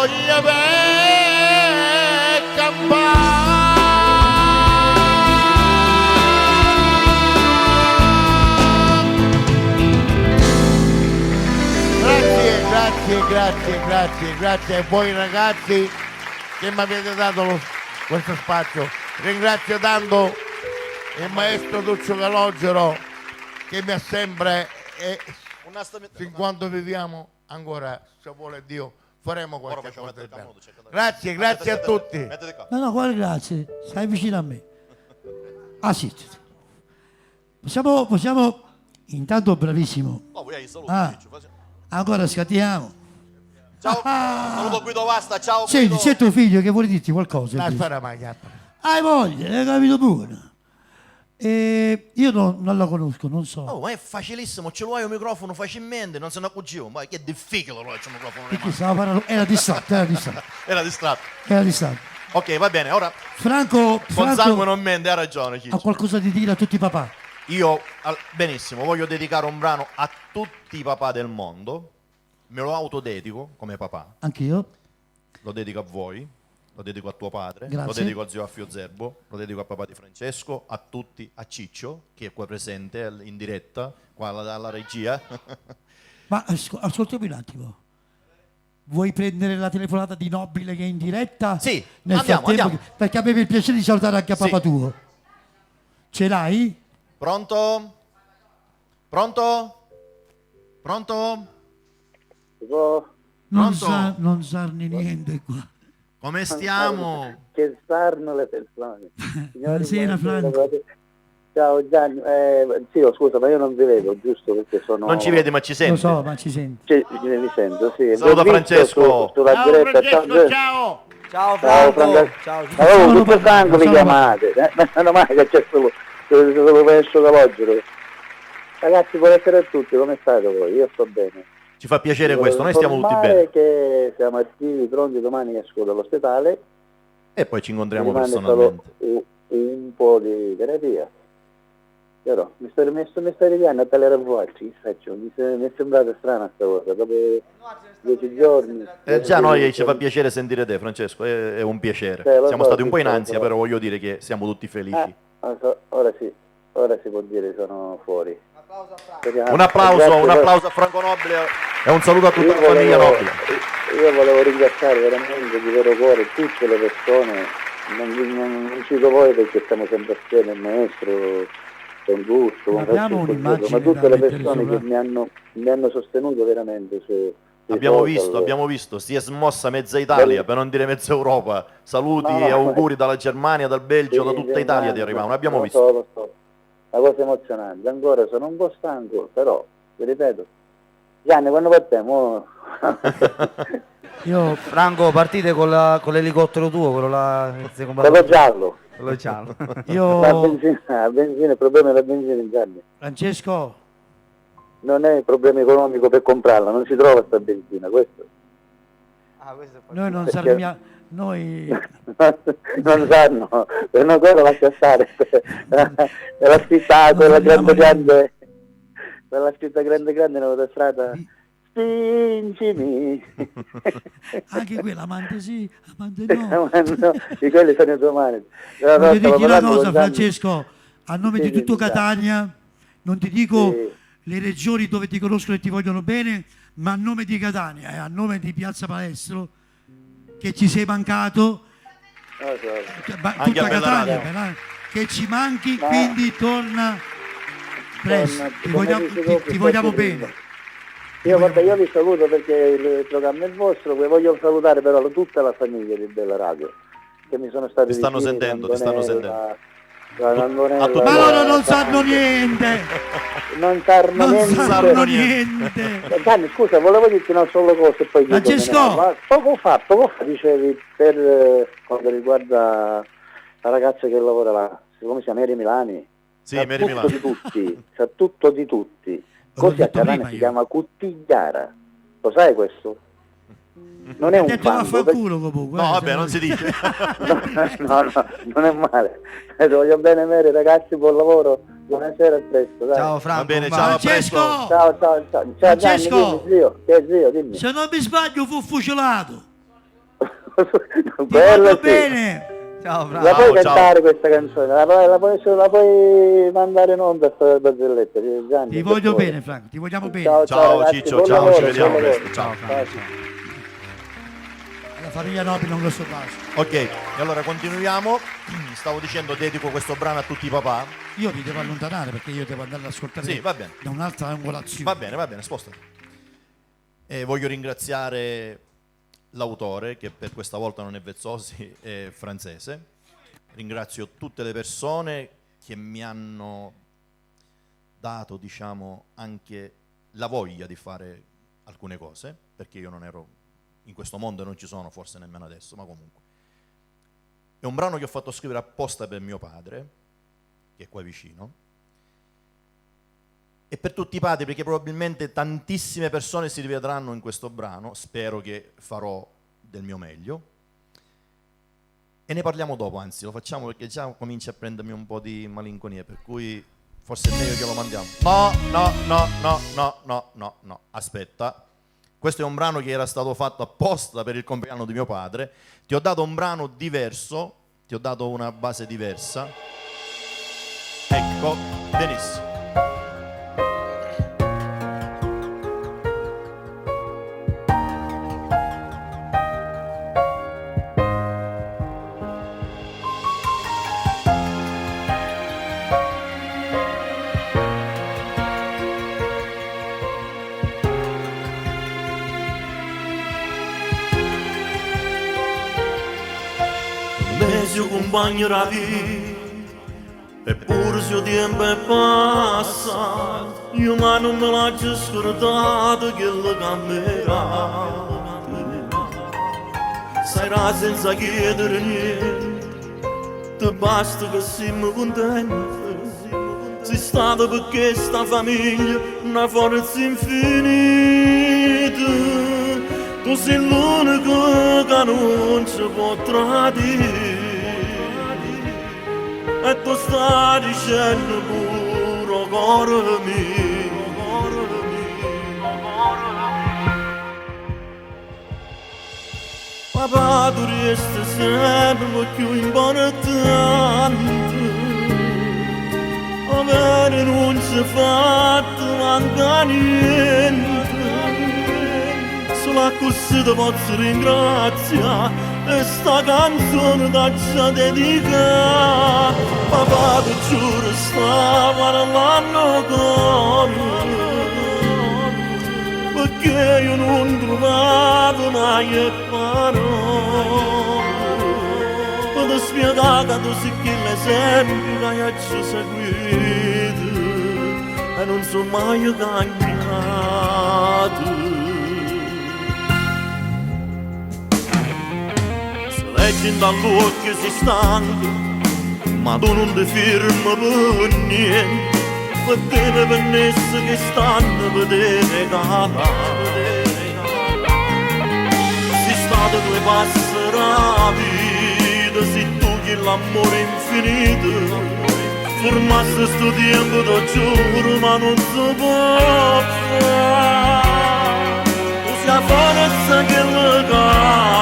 voglia per campare. Grazie a voi ragazzi che mi avete dato questo spazio. Ringrazio tanto il maestro Duccio Calogero che mi ha sempre, fin quando viviamo ancora, se vuole Dio, faremo qualche cosa. Grazie a tutti. No, quale grazie? Stai vicino a me. Ah sì. Possiamo... Intanto bravissimo. Ancora scattiamo. Ciao, saluto Guido Vasta, ciao Senti, Guido. c'è tuo figlio che vuole dirti qualcosa. Aspetta, Hai voglia, hai capito pure. Io non la conosco, non so. Oh, ma è facilissimo, ce lo hai un microfono facilmente, non se ne accorgiamo. Ma che difficile lo hai il microfono. Perché stava parlando, era distratto. Era distratto. Ok, va bene, ora Franco con sangue non mente, ha ragione Ciccio. Ha qualcosa da dire a tutti i papà? Io, benissimo, voglio dedicare un brano a tutti i papà del mondo. Me lo autodedico come papà. Anch'io. Lo dedico a voi, lo dedico a tuo padre, Grazie. lo dedico a zio Affio Zerbo, lo dedico a papà di Francesco, a tutti, a Ciccio, che è qua presente in diretta, qua alla regia. Ma ascoltami un attimo. Vuoi prendere la telefonata di Nobile che è in diretta? Sì, andiamo. Perché avevi il piacere di salutare anche a papà tuo. Ce l'hai? Pronto? Non sarne niente qua. Come stiamo? Che sarno le persone. Buonasera Franco. Ciao Gianni, sì, scusa, ma io non vi vedo, giusto perché sono... Non ci vedi ma ci senti. Lo so, ma ci senti. Mi sento, sì. Saluta Francesco. Sulla diretta. Ciao. Ciao Franco. Ciao. Tutto Franco mi chiamate. Meno male che c'è solo questo Calogero. Ragazzi, buonasera a tutti, come state voi? Io sto bene. Ci fa piacere questo, noi stiamo tutti bene. Che siamo attivi, pronti, domani esco dall'ospedale. E poi ci incontriamo Rimane personalmente. Solo un po' di terapia. Però mi stai richiamando a tale mi è sembrata strana sta cosa, dopo 10 giorni. Già noi ci fa piacere sentire te Francesco, è un piacere. Siamo stati un po' in ansia, però voglio dire che siamo tutti felici. Ora si può dire che sono fuori. Un applauso a Franco Nobile e un saluto a tutta la famiglia Nobile. Io volevo ringraziare veramente di vero cuore tutte le persone, non cito voi perché stiamo sempre assieme, il maestro, con Gusto, con Francesco, ma tutte le persone che mi hanno sostenuto veramente abbiamo visto, si è smossa mezza Italia, per non dire mezza Europa. Saluti e auguri dalla Germania, dal Belgio, da tutta Italia ti arrivavano, abbiamo visto. Lo so. Una cosa emozionante, ancora sono un po' stanco, però, vi ripeto, Gianni, quando partiamo? Io, Franco, partite con l'elicottero tuo, quello giallo. Io... La benzina, il problema è la benzina, Gianni. Francesco? Non è un problema economico per comprarla, non si trova sta benzina, questo. Noi non saremo... Noi non sanno, per una cosa lascia stare. Nella città, quella grande, nell'autostrada. Spingimi. Anche quella, amante sì, amante no. Di quelli sono i tuoi mani. Voglio dirti una cosa, Francesco, a nome di tutto Catania, non ti dico le regioni dove ti conoscono e ti vogliono bene, ma a nome di Catania e a nome di Piazza Palestro, che ci sei mancato, tutta Catania, che ci manchi, quindi torna presto, ti vogliamo bene. Io vi saluto perché il programma è vostro, voglio salutare però tutta la famiglia di Bella Radio, che mi sono stati vicini. Ti stanno sentendo. Ma loro non sanno niente. Non sanno niente. Gianni, scusa, volevo dirti una sola cosa e poi Francesco, poco fa dicevi per quanto riguarda la ragazza che lavora là, come si chiama, Mary Milani. Sì, Mary Milani. Sa tutto di tutti. Così a Catania si chiama Cuttigliara. Lo sai questo? Non è un fango. Comunque. No, vabbè, non si dice. No, non è male. Ti voglio bene, Mary, ragazzi, buon lavoro. Buonasera, a presto. Dai. Ciao Franco. Va bene, ciao, Francesco. Ciao. Ciao Francesco. Gianni, dimmi. Se non mi sbaglio fu fucilato. Quello sì. bene. Ciao, bravo. La puoi Ciao, cantare questa canzone? La puoi mandare in onda sta barzelletta? Gianni, Ti voglio bene, Franco, ti vogliamo bene. Ciao ragazzi, Ciccio, buon ciao, lavoro, ci vediamo buon lavoro. presto. Ciao. La famiglia Nobile non lo so basta. Ok, e allora continuiamo. Stavo dicendo, dedico questo brano a tutti i papà. Io mi devo allontanare perché io devo andare ad ascoltare Sì, va bene. da un'altra angolazione. Va bene, sposta. E voglio ringraziare l'autore, che per questa volta non è Vezzosi, è francese. Ringrazio tutte le persone che mi hanno dato, diciamo, anche la voglia di fare alcune cose, perché io non ero in questo mondo e non ci sono forse nemmeno adesso, ma comunque. È un brano che ho fatto scrivere apposta per mio padre, che è qua vicino, e per tutti i padri, perché probabilmente tantissime persone si rivedranno in questo brano. Spero che farò del mio meglio e ne parliamo dopo, anzi lo facciamo perché già comincia a prendermi un po' di malinconia, per cui forse è meglio che lo mandiamo. No, aspetta, questo è un brano che era stato fatto apposta per il compleanno di mio padre. Ti ho dato un brano diverso, ti ho dato una base diversa, ecco, benissimo. Mesi compagno la vita, eppure se il tempo è passato, io ma non me l'ho già scordato che lo cambierà. Sarai senza chiedere niente, ti basta che siamo contenti. Sei stato per questa famiglia una forza infinita. Tu sei l'unico che non ci può tradire. E tu stai dicendo pure cuore mio. Papà, tu resti sempre più importante. Avere non ci fa manca niente. Solo così ti posso ringraziare e sta canzone t'accia dedicare. Papà, ti giuro, sta parlando con perché io non trovavo mai le parole per spiegare che tu sei quell'esempio che io ci ho seguito e non sono mai cambiato. Leggi dall'occhio si stanco, ma tu non ti fermi per niente, per te le pennesse che stanno per te regalare. Si state due passi rapidi, se tu che l'amore infinito, fermasse sto tempo da giuro, ma non si può fare. Tu sei la forza che le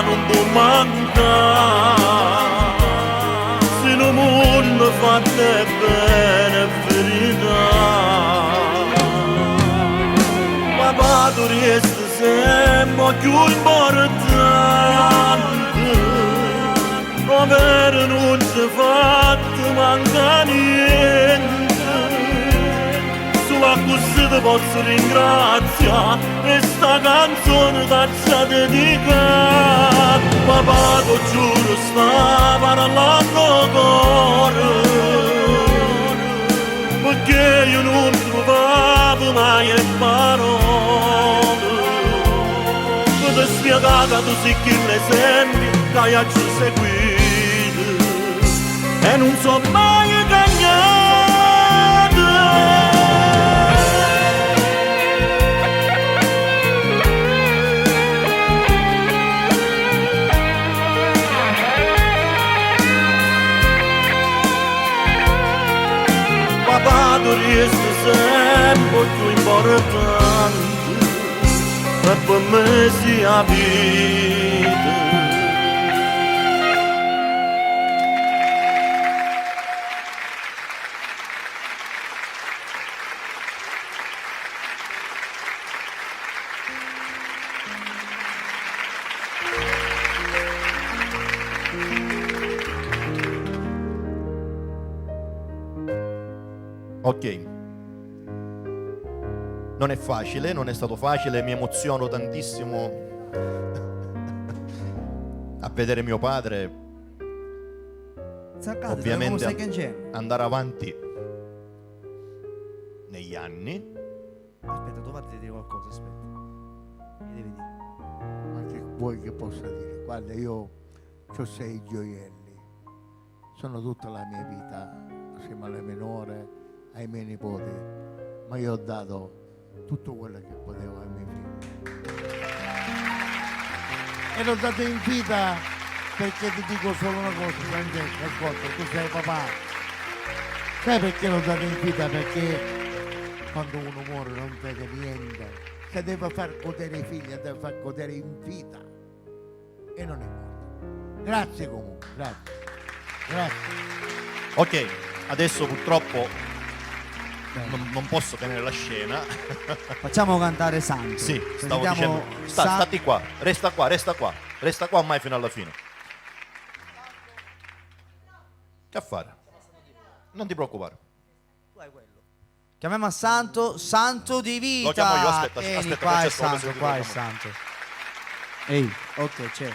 non può mancare. Se il mondo fa te bene verità. Papà, tu resti sempre più importante. Avere non ci fa manca niente. Solo così ti posso ringraziare e sta canzone t'accia dedicare. Papà, ti giuro, sta parlando cuore perché io non trovavo mai le parole per spiegare che tu sei quell'esempio che io ci ho seguito e non so mai cagnato. Papà, tu resti sempre più importante e per me sia vita. Ok. Non è facile, non è stato facile, mi emoziono tantissimo a vedere mio padre. Ovviamente andare avanti negli anni. Aspetta, tuo padre ti dire qualcosa, aspetta. Mi devi dire. Ma che vuoi che possa dire? Guarda, io ho 6 gioielli, sono tutta la mia vita assieme alle minore, ai miei nipoti, ma io ho dato tutto quello che potevo ai miei figli. E l'ho dato in vita perché ti dico solo una cosa, Francesco, ascolta, tu sei papà. Sai perché l'ho dato in vita? Perché quando uno muore non vede niente. Se deve far godere i figli, deve far godere in vita. E non è morto. Grazie comunque, grazie. Ok, adesso purtroppo non posso tenere la scena. Facciamo cantare Santo. Sì, stavo dicendo. Stati qua, resta qua mai fino alla fine. Che a fare? Non ti preoccupare. Chiamiamo a Santo di vita. Lo chiamo io, aspetta, qua è Francesco, Santo, qua è Santo. Ehi, ok, c'è.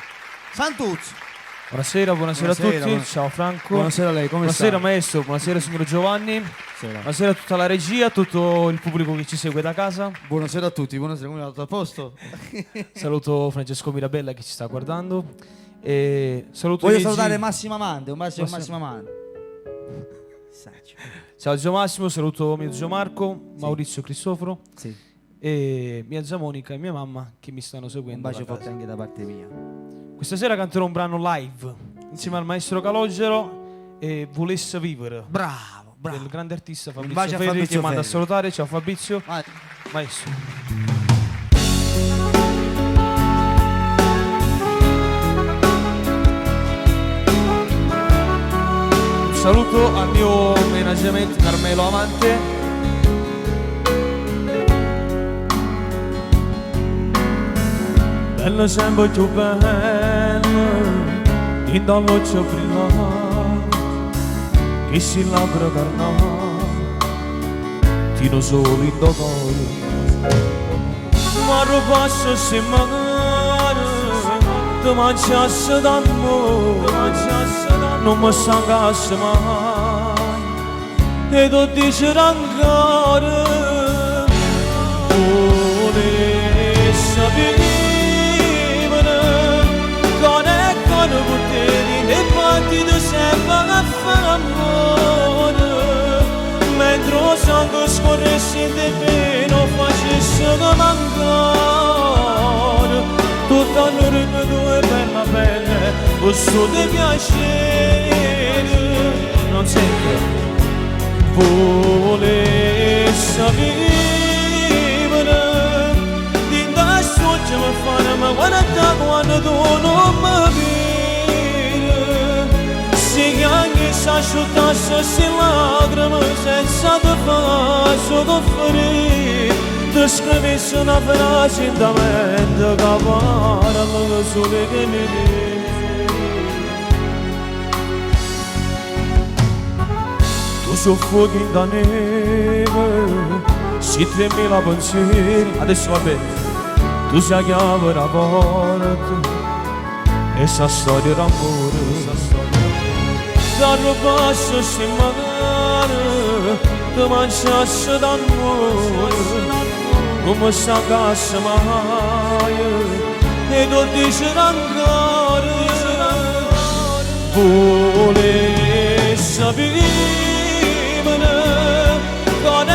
Santuzzo. Buonasera a tutti, ciao Franco. Buonasera a lei, come buonasera sta? maestro, buonasera signor Giovanni. Buonasera a tutta la regia, a tutto il pubblico che ci segue da casa. Buonasera a tutti, buonasera, come è tutto a posto? Saluto Francesco Mirabella che ci sta guardando. E saluto Voglio Luigi. salutare Massimo Amante, un bacio a Massimo Amante. Ciao zio Massimo, saluto mio zio Marco, Maurizio Cristoforo. Sì. E mia zia Monica e mia mamma che mi stanno seguendo. Un bacio forte anche da parte mia. Questa sera canterò un brano live insieme al maestro Calogero e Volesse vivere. Bravo. Del grande artista bacio Fabrizio a Ferri Fabrizio che manda a Ferri. salutare. Ciao Fabrizio. Vai. Maestro. Un saluto al mio management Carmelo Amante. Bella sempre più bella, in dall'occhio brillante, che si labbra carnale, tino solo in dolore. Ma rupassa se magari, ti mangiasse d'amore, non mi stancasse mai, e tu dici ancora, volesse vivere. Con poteri e parti di sempre a fare amore, mentre il sangue scorresse di pena facesse mancare tutta l'orme due per la pelle, questo di piacere non sento, volesse vivere di da soggia mi fanno ma guarda quando tu non mi vedi. Se anche si asciugasse si lacrime senza te faccio soffrire, ti scrivessi una frase in da mente che parla solo che mi dici. Tu soffochi da neve, si 3000 pensieri, adesso va bene, tu sai che apre la porta, e sa storia d'amore. Dallo basso se magari ti mangiasse d'amore, non mi stancasse mai, e tu dici ancora, volesse vivere, con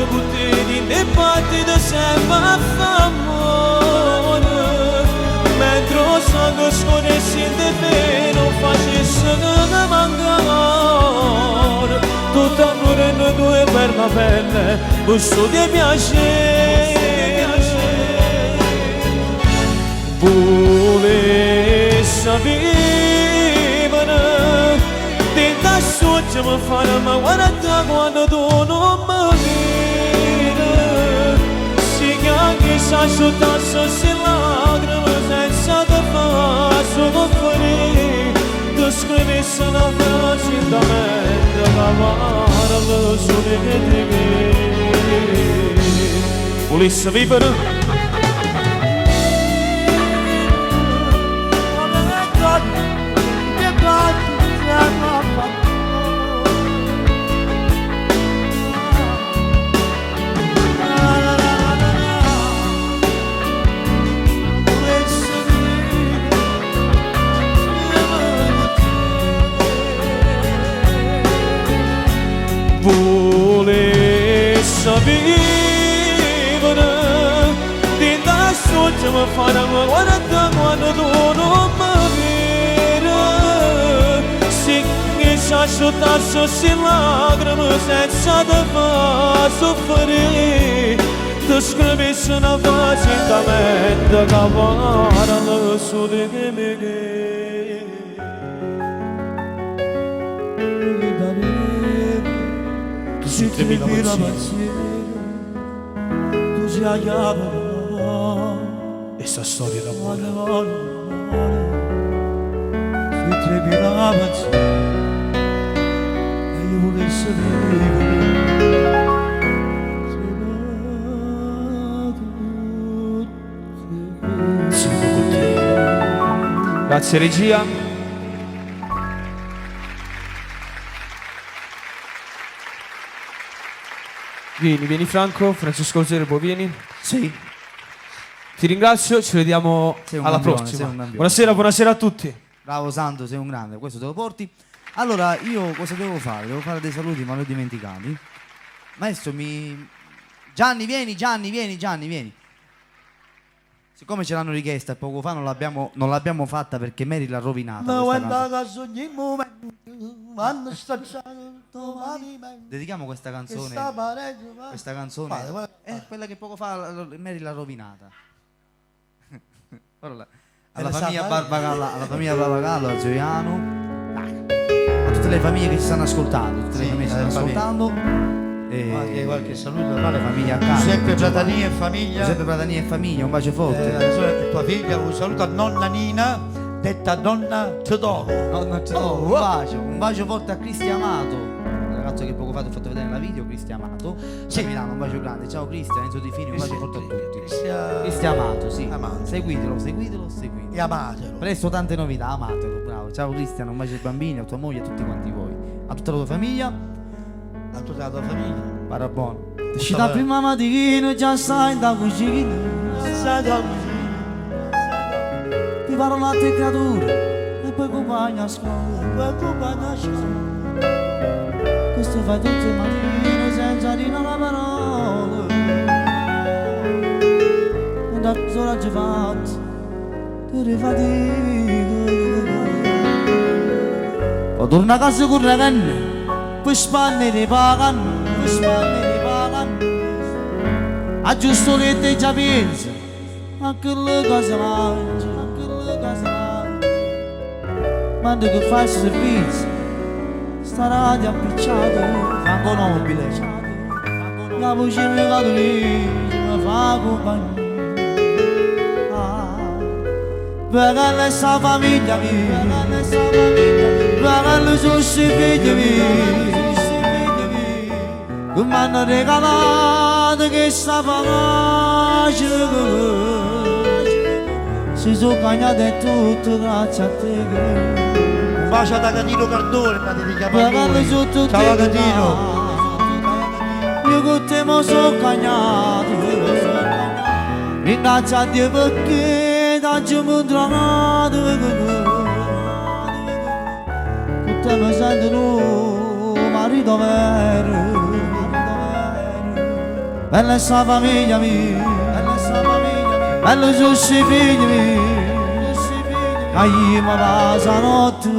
poteri e parti di sempre a fare amore, mentre il sangue scorresse di me non facesse mancare tutta l'orme due per la pelle, questo di piacere volesse vivere di da soggia mi fanno ma guarda quando tu non mi vedi, si anche si asciugasse si lacrime senza te faccio soffrire, ti scrivessi una frase da mente che parla Paralı soledetimi Volesse vivere Volesse vivere din da soltima fare guarda quando non mi vede se si asciugasse si lacrime senza dover soffrire ti scrivesse una faccia da cavare su di me Si ti vira pensiero, tu si chiama e sta storia d'amore. Si ti vira pensiero, e io volessi vivere. Siamo con te. Grazie regia. Vieni Franco, Francesco Zerbo, vieni. Sì. Ti ringrazio, ci vediamo alla campione, prossima. Buonasera a tutti. Bravo Santo, sei un grande, questo te lo porti. Allora, io cosa devo fare? Devo fare dei saluti, ma li ho dimenticati. Maestro, Gianni, vieni. Siccome ce l'hanno richiesta e poco fa non l'abbiamo fatta perché Mary l'ha rovinata. Dedichiamo questa canzone. Questa canzone è quella che poco fa Mary l'ha rovinata. Alla famiglia Barbagallo, a Gioiano, a tutte le famiglie che ci stanno ascoltando, tutte le famiglie che ci stanno ascoltando. Qualche saluto alla famiglia accanto. Giuseppe Pratani e famiglia. Un bacio forte. Tua figlia, un saluto a nonna Nina, detta nonna Teodoro. Un bacio forte a Cristi Amato, il ragazzo che poco fa ti ho fatto vedere nella video, Cristi Amato. Sì. Milano, un bacio grande. Ciao Cristian, Enzo Di Fini, un bacio forte a tutti. Cristi Amato, sì. Seguitelo. E amatelo. Presto tante novità, amatelo, bravo. Ciao Cristian, un bacio ai bambini, a tua moglie, a tutti quanti voi. A tutta la tua famiglia. A tutta la tua famiglia. Parabuono. Ci da prima mattina già sai da cucina. Ti parlo a te creature e poi compagna a scuola. Questo fai tutte le mattine senza dire una parola. E da cosa ci fatto? Ti rifatico. Poi torna a casa con le canne. Poi spanne ne pagano. A giusto che te già pensa, anche le cose mangia, quando che fai servizio, sta radio appicciata, fango nobile, la voce mi vado lì, mi fa compagnia, perché lei sta famiglia mia, perché lei sono figlia mia, che mi hanno regalato che sta pace, si sono cagnate tutto grazie a te. Un bacio da Catino Cardone, ma ti chiamano ciao Catino. Io con te mi sono cagnato, ringrazio a Dio perché tanto mi ho trovato, con te mi sento un marito vero. Bella sta famiglia mia, bello sono i figli miei, che io mi passo la notte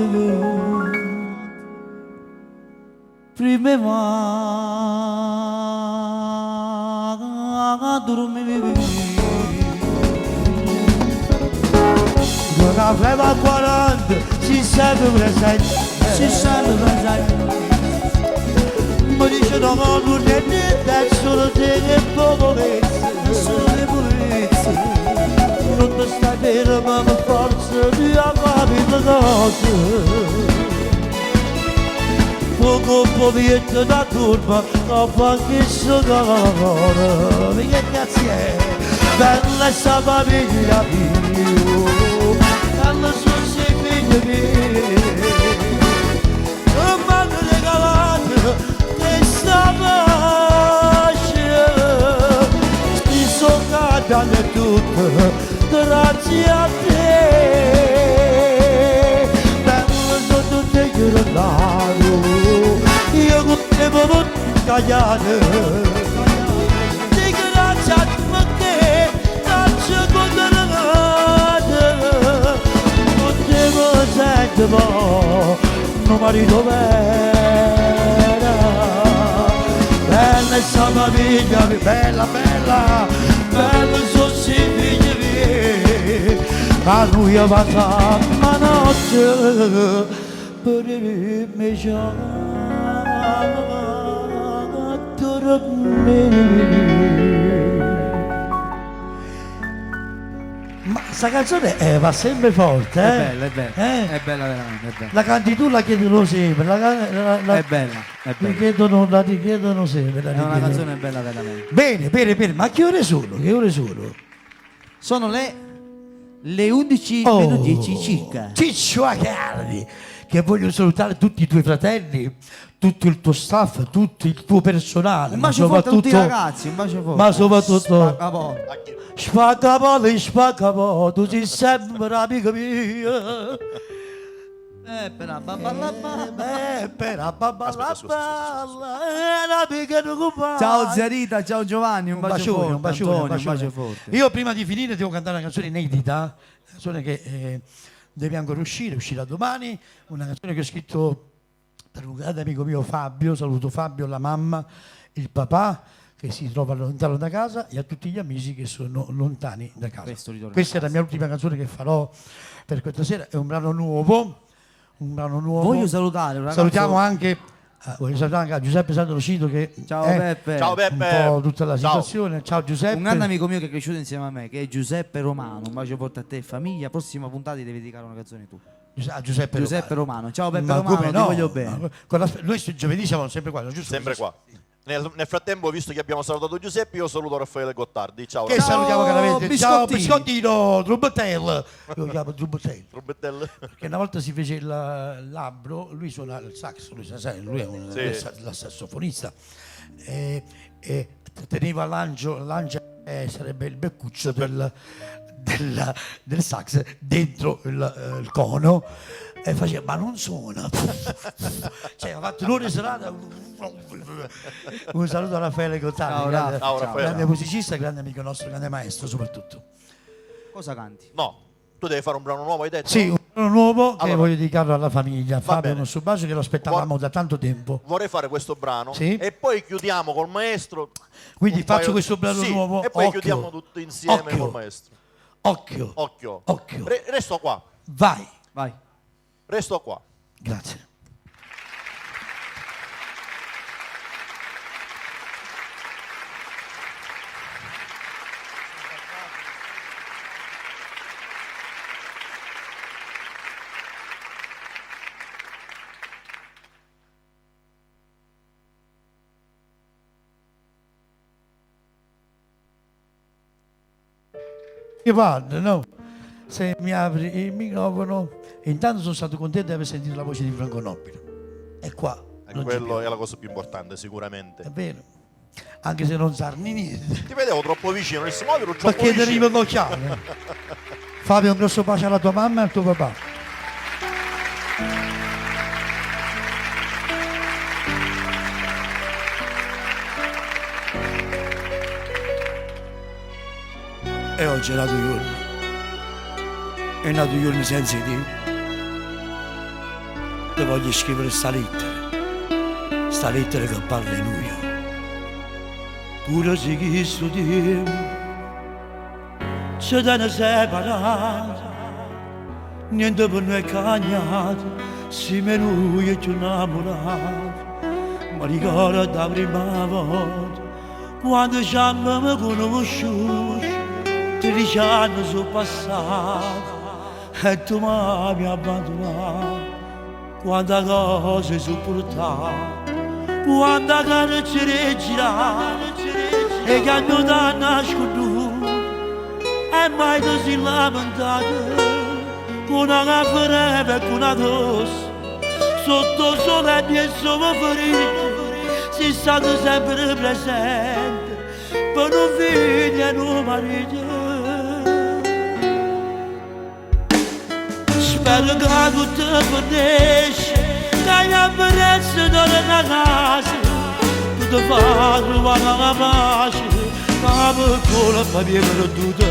prima va dormire. Con la flema 40 si sente presente, mi dice no modo niente, solo te che debolezza, non ti stai bene ma per forza di amare le cose, poco povetto da turba, non fa che sono, che cazzo è? Bella sta famiglia mia, bella sono sei figli miei, non mi hanno regalato questa pace, spesso cambiano tutto, grazie a te, bella sono tutte che io con te voglio tagliare, ti grazie a te, grazie con te non te lo sento, non marito vera, bella sta famiglia, bella, bella, bella sono si figli miei, a lui è fatta la notte, per me già. Ma sta canzone va sempre forte, È bella, è bella, è bella veramente, è bella. La canti tu, la chiedono sempre, È bella, è bella. la richiedono sempre. È una canzone bella veramente. Bene, bene, bene, ma che ore sono? Che ore sono? Sono le 11 meno 10 circa. Ciccio Acardi, che voglio salutare tutti i tuoi fratelli, tutto il tuo staff, tutto il tuo personale. Un bacio forte a tutti i ragazzi, un bacio forte. Ma soprattutto Spaccapole. Spaccapole, tu sei sempre amica mia. Ciao Zerita, ciao Giovanni, un bacio forte. Un bacione. Io prima di finire devo cantare una canzone inedita, una canzone che deve ancora uscirà domani, una canzone che ho scritto per un grande amico mio Fabio, saluto Fabio, la mamma, il papà che si trova lontano da casa e a tutti gli amici che sono lontani da casa. Questa è la mia ultima canzone che farò per questa sera, è un brano nuovo. Voglio salutare un ragazzo. Salutiamo anche a Giuseppe Sant'Rocito che Ciao Beppe. Ciao Beppe. Un po' tutta la situazione. Ciao Giuseppe. Un grande amico mio che è cresciuto insieme a me, che è Giuseppe Romano. Un bacio forte a te e famiglia. Prossima puntata ti devi dedicare una canzone tu. Giuseppe Romano. Ciao Beppe Ma Romano, come ti no? voglio bene. Noi giovedì siamo sempre qua, giusto? Sempre qua. Nel frattempo, visto che abbiamo salutato Giuseppe, io saluto Raffaele Gottardi. Ciao. Che salutiamo caramente. Ciao Biscottino, Trubettel. Io lo chiamo Trubettel. Perché una volta si fece il labbro, lui suona il sax, lui è la sassofonista. E teneva l'angelo, sarebbe il beccuccio del sax dentro il cono. E faceva, ma non suona. Cioè, ha fatto un'ora di serata. Un saluto a Raffaele Gottardi, grande musicista, grande amico nostro, grande maestro soprattutto. Cosa canti? No, tu devi fare un brano nuovo, hai detto? Sì, un brano nuovo che Allora, voglio dedicarlo alla famiglia. Fabio bene. Nossubacio, che lo aspettavamo da tanto tempo. Vorrei fare questo brano Sì. e poi chiudiamo col maestro. Quindi un faccio paio- questo brano sì, nuovo. e poi Occhio. chiudiamo tutto insieme Occhio. col maestro. Occhio. Occhio. Resto qua. Vai. Resto qua. Grazie. Che padre, no? Se mi apri il microfono, intanto sono stato contento di aver sentito la voce di Franco Nobile. E qua. E quello è la cosa più importante, sicuramente. È vero. Anche se non sarni niente. Ti vedevo troppo vicino, non si muove troppo Perché ti vicino. arriva l'occhiale. Fabio, un grosso bacio alla tua mamma e al tuo papà. E oggi è nato giorno. È nato giorno senza di te. Ti voglio scrivere sta lettera che parla in noi. Pure se questo tempo ci tiene separati, niente per noi è cagnato, siamo noi più innamorati. Ma ricordo la prima volta, quando ci abbiamo conosciuti, 13 anni sono passati e tu mi hai abbandonato. quante cose sopportate, quante carcere girare, e che hanno da nascosto, e mai ti si lamentate, con una caffè e con una tosse, sotto sole e solo ferito, si stato sempre presente, per un figlio e un marito. Spero che tu ti fornisci, che hai apprezzo dalla casa, tu ti fai trovare la pace, ma per colpa mia perduta,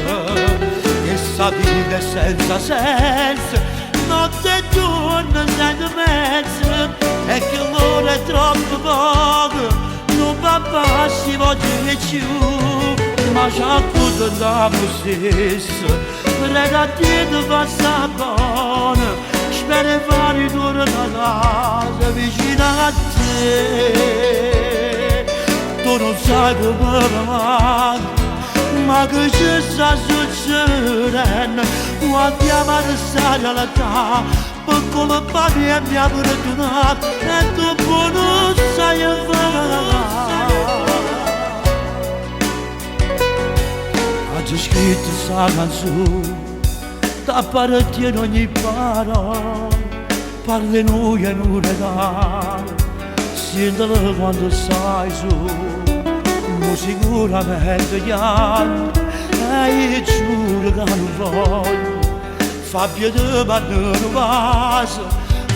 che sta vita è senza senso, notte e giorno senza mezzo, e che l'ora è troppo poco, non va passi voglio più, ma c'è tutto da stesso. Prega a te di passare buona, spero fare torno a casa vicino a te. Tu non sai come mi manca, ma che ci sta succedendo, quando amare stare alla età, per colpa mia mi ha perdonato, e tu non sai fare. C'è scritto sta canzone, t'appartiene ogni parola, parli noi e non regalo, sentila quando stai su, ma sicuramente gli altri, e io giuro che non voglio, fa piede ma non passa,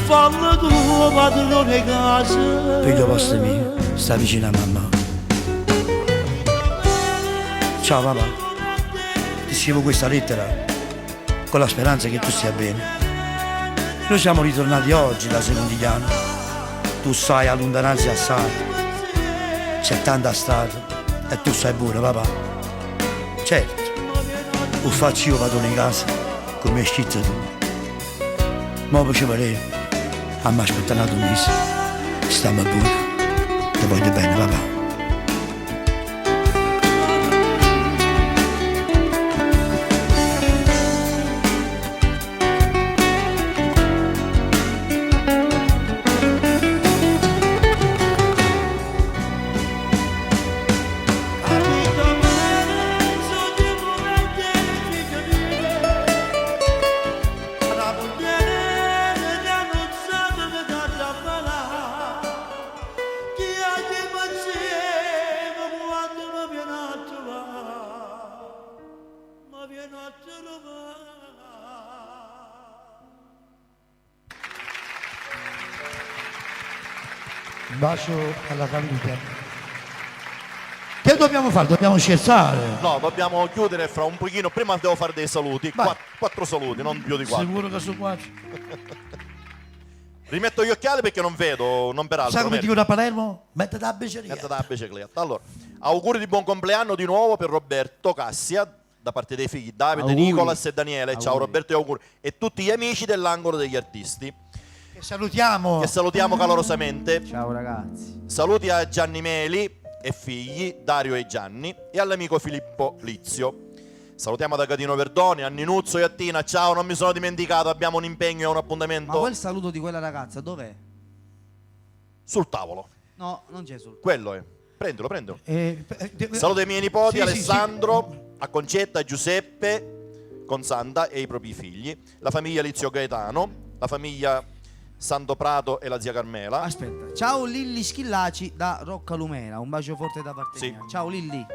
fallo tu padrone casa. Figlio vostro mio, sta vicino a mamma. Ciao papà. Ti scrivo questa lettera con la speranza che tu stia bene. Noi siamo ritornati oggi da Secondigliano. Tu sai a lontananza assai, c'è tanta strada e tu sai pure papà. Certo, lo faccio io, vado in casa come è scritto tu. Ma poi ci vorrei, a me aspettare un mese. Stammi pure, ti voglio bene papà. Un bacio alla famiglia. Che dobbiamo fare? Dobbiamo scherzare? No, dobbiamo chiudere fra un pochino. Prima devo fare dei saluti. Quattro saluti, non più di 4. Sicuro che sono 4? Rimetto gli occhiali perché non vedo, non per altro. Sai come dicono a Palermo? Mettete la bicicletta. Mettete la bicicletta. Allora, auguri di buon compleanno di nuovo per Roberto Cassia, da parte dei figli Davide, Auguri. Nicolas e Daniele. Auguri. Ciao Roberto e auguri. E tutti gli amici dell'angolo degli artisti. Che salutiamo. Che salutiamo calorosamente. Ciao ragazzi. Saluti a Gianni Meli e figli, Dario e Gianni, e all'amico Filippo Lizio. Salutiamo da Catino Verdoni, a Ninuzzo e a Tina. Ciao, non mi sono dimenticato, abbiamo un impegno e un appuntamento. Ma quel saluto di quella ragazza dov'è? Sul tavolo. No, non c'è sul Quello è. Prendilo. Saluto ai miei nipoti, Alessandro, a Concetta, a Giuseppe, Consanta e i propri figli, la famiglia Lizio Gaetano, la famiglia Santo Prato e la zia Carmela. Aspetta. Ciao Lilli Schillaci da Rocca Lumera, un bacio forte da parte mia. Ciao Lilli.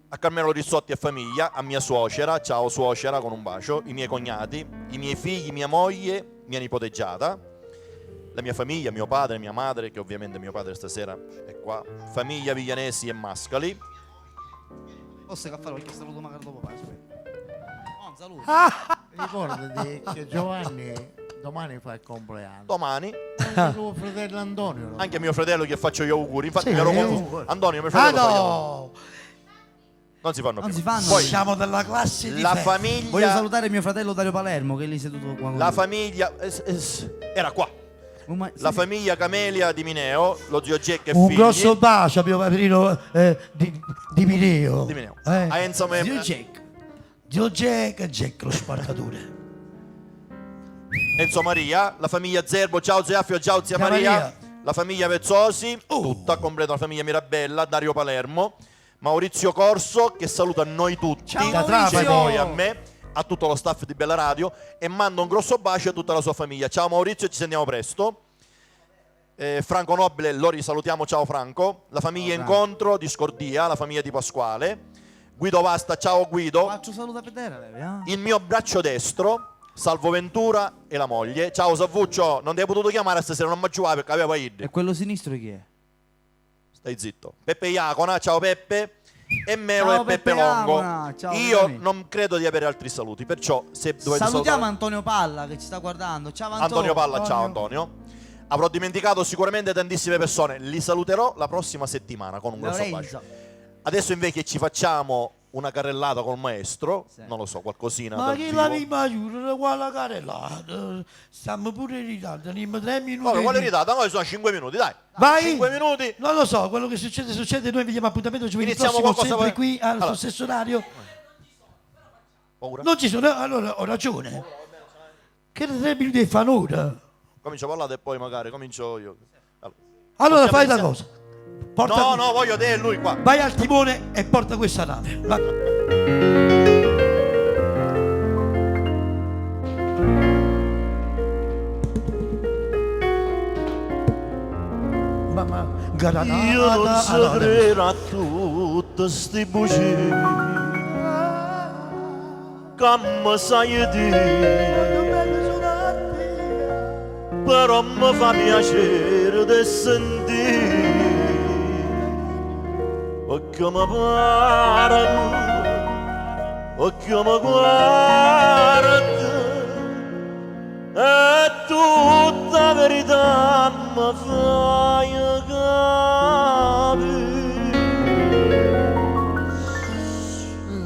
A Carmelo Rizzotti e famiglia, a mia suocera, ciao suocera con un bacio, i miei cognati, i miei figli, mia moglie, mia nipoteggiata, la mia famiglia, mio padre, mia madre, che ovviamente mio padre stasera è qua, famiglia Viglianesi e Mascali. Posso che farò perché saluto magari dopo, aspetta. No, un saluto. Ricordati che Giovanni domani fa il compleanno. Domani. Anche tuo fratello Antonio. No? Anche mio fratello che faccio gli auguri. Infatti Sì, mi ero io- confuso. Antonio, mio fratello fa gli auguri. Non si fanno Non più. si fanno. Poi Siamo della classe di la ferro. famiglia. Voglio salutare mio fratello Dario Palermo che è lì seduto qua con La lui. famiglia era qua. Sì. La famiglia Camelia di Mineo, lo zio Jack e Un figli. grosso bacio a mio padrino di Mineo. Di Mineo. A Enzo Zio Jack. Zio Jack, Jack lo spacciatore. Enzo Maria, la famiglia Zerbo, ciao zia Affio, ciao zia Maria. La famiglia Vezzosi, tutta, completa la famiglia Mirabella, Dario Palermo, Maurizio Corso che saluta noi tutti, Ciao, Maurizio. poi a me, a tutto lo staff di Bella Radio e mando un grosso bacio a tutta la sua famiglia. Ciao Maurizio, ci sentiamo presto. Franco Nobile, lo risalutiamo, ciao Franco. La famiglia Incontro di Scordia, la famiglia di Pasquale. Guido Vasta, ciao Guido. Faccio saluto a vedere, Il mio braccio destro, Salvo Ventura e la moglie. Ciao Savuccio, non ti hai potuto chiamare stasera, non mi giocava perché aveva idea. E quello sinistro chi è? Stai zitto. Peppe Iacona, ciao Peppe. E Melo Ciao, e Peppe Peppe Longo. Iacona, ciao, Io Giovanni. non credo di avere altri saluti, perciò se dovete Salutiamo salutare Antonio Palla che ci sta guardando. Ciao Antonio Palla, ciao Antonio. Avrò dimenticato sicuramente tantissime persone, li saluterò la prossima settimana con un grosso bacio. Adesso invece ci facciamo una carrellata col maestro, non lo so, qualcosina Ma dal che vivo. la prima giura, quale carrellata? Stiamo pure in ritardo, andiamo 3 minuti. Vabbè, quale ritardo? Noi sono 5 minuti, dai. Vai! 5 minuti. Non lo so, quello che succede, noi vediamo appuntamento giovedì Iniziamo prossimo, qualcosa, sempre qui allo allora. stesso orario. Paura? Non ci sono, allora ho ragione. Che 3 minuti e fa un'ora. Comincio a parlare e poi magari comincio io. Allora Possiamo fai una iniziare? cosa. Porta- No, voglio te e lui qua. Vai al timone e porta questa nave. Va. Mamma, Io non saprei a tutte sti bugie come sai di, però mi fa piacere di sentire occhio mi pare, occhio mi guarda e tutta verità mi fai capire.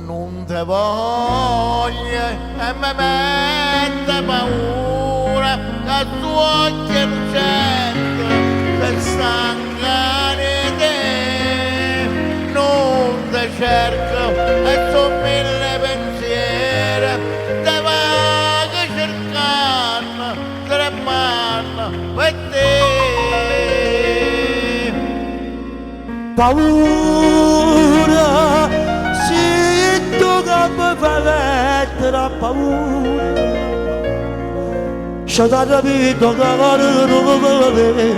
Non te voglio e mi mette paura che tu occhi non cerco per stancare te. Non te cerco e sono mille pensieri, te vado cercando tremando per te. Paura, se tu che mi fai mettere a paura, c'è da capire che non va bene,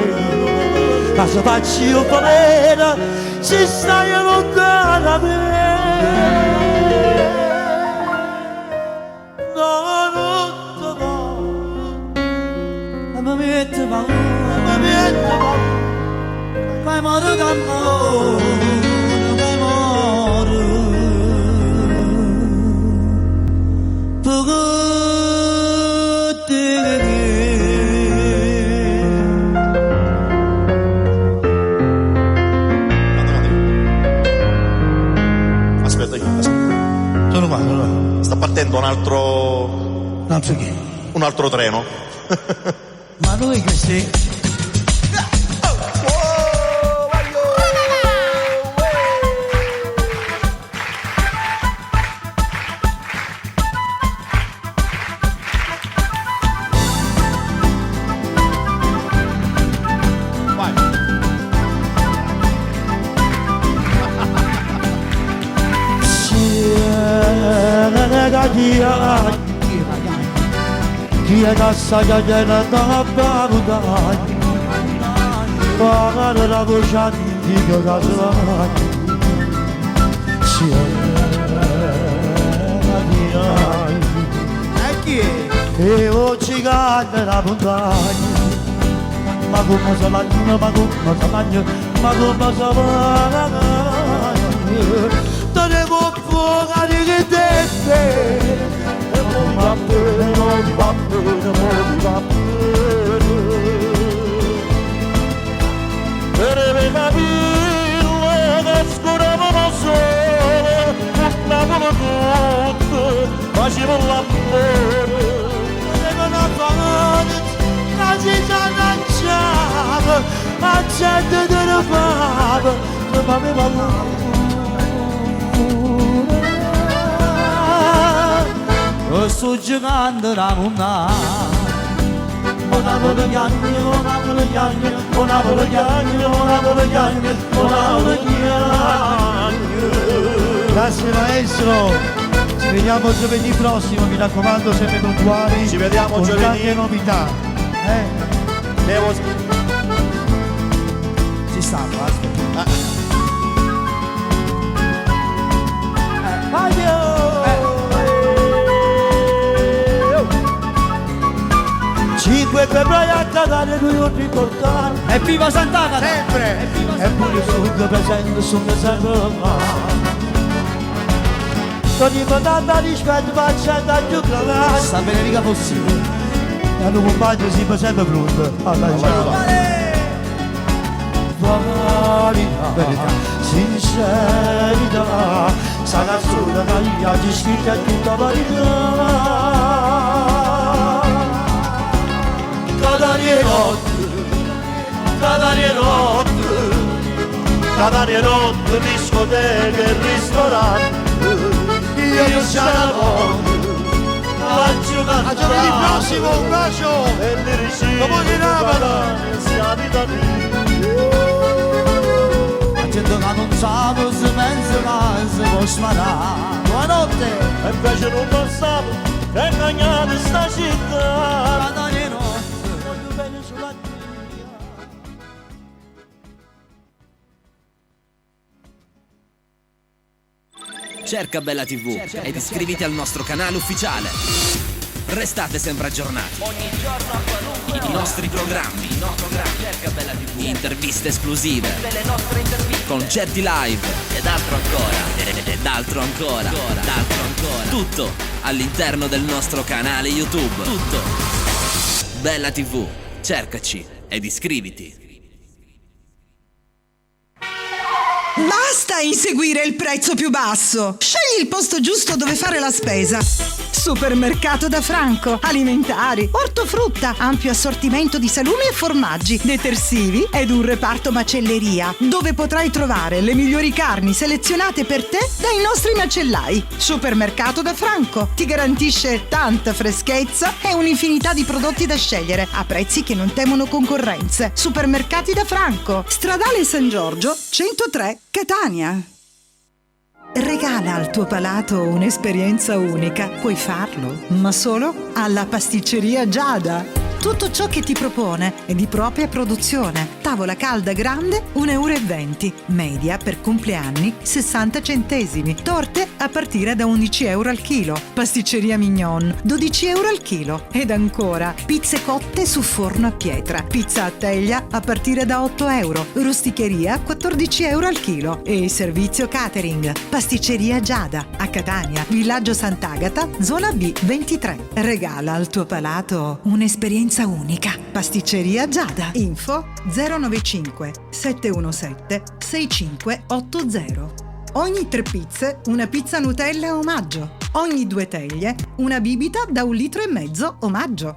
ma se faccio io bene, se stai lontano da me. No, non ti voglio, mi mette paura, mi mette paura. Fai modo d'amore, fai modo Aspetta, sono qua. Sta partendo un altro... Un altro che? Un altro treno. Ma noi che sei? Dia cassa già da baudai, pagare la voce di che casai, sia diai. E chi è? E oggi cade la montagna, ma come se l'agno, ma come se l'agno, ma come se l'agno, te ne può fuoco di te. Non va bene, non va bene. Per me capire che scuravano sole, buttavano tutto, facevano l'amore. Volevano fare, quasi già lanciava, la gente te ne fava, non aveva paura. Sto giocando da montagna, Napoli chiagno, oh Napoli chiagno, oh Napoli chiagno, oh Napoli chiagno, oh Napoli chiagno. Grazie maestro, ci vediamo giovedì prossimo, mi raccomando sempre puntuali. Ci vediamo con giovedì. tante novità. Ci sta, basta. Cinque febbraio a Catania noi non ricordare. Evviva Sant'Agata! Sempre! E pure sul presente sono sempre male. Ogni patata rispetto facendo a più clavare. Sta bene mica possibile. E hanno compagno si fa sempre pronto alla verità, sincerità, sta canzone che gli oggi scritta è tutta verità. Catania notte, Catania notte, Catania notte, discoteche e ristoranti, io c'è la notte, faccio cantare. A giovedì prossimo, un bacio! E li ricevo, dopo di Napoli, si abita lì. Gente che non sa, si pensa che si può sparare. Buonanotte! E invece non lo sapevo, è ingannata sta città. Catania notte, voglio bene sulla Cerca Bella TV ed iscriviti al nostro canale ufficiale. Restate sempre aggiornati. Ogni giorno i nostri programmi. Cerca Bella TV. Interviste esclusive. Delle nostre interviste. Concerti live. Ed altro ancora. Ed altro ancora. Tutto all'interno del nostro canale YouTube. Tutto. Bella TV. Cercaci ed iscriviti. Basta inseguire il prezzo più basso. Scegli il posto giusto dove fare la spesa. Supermercato da Franco. Alimentari, ortofrutta, ampio assortimento di salumi e formaggi, detersivi ed un reparto macelleria, dove potrai trovare le migliori carni selezionate per te dai nostri macellai. Supermercato da Franco ti garantisce tanta freschezza e un'infinità di prodotti da scegliere a prezzi che non temono concorrenze. Supermercati da Franco, Stradale San Giorgio 103 Catania. Regala al tuo palato un'esperienza unica. Puoi farlo, ma solo alla pasticceria Giada. Tutto ciò che ti propone è di propria produzione. Tavola calda grande 1,20 €. Media per compleanni 60 centesimi. Torte a partire da 11 € al chilo. Pasticceria Mignon 12 € al chilo. Ed ancora pizze cotte su forno a pietra. Pizza a teglia a partire da 8 €. Rusticheria 14 € al chilo. E servizio catering. Pasticceria Giada a Catania, Villaggio Sant'Agata, zona B 23. Regala al tuo palato un'esperienza unica. Pasticceria Giada. Info 095 717 6580. Ogni 3 pizze una pizza Nutella omaggio. Ogni 2 teglie una bibita da 1,5 litri omaggio.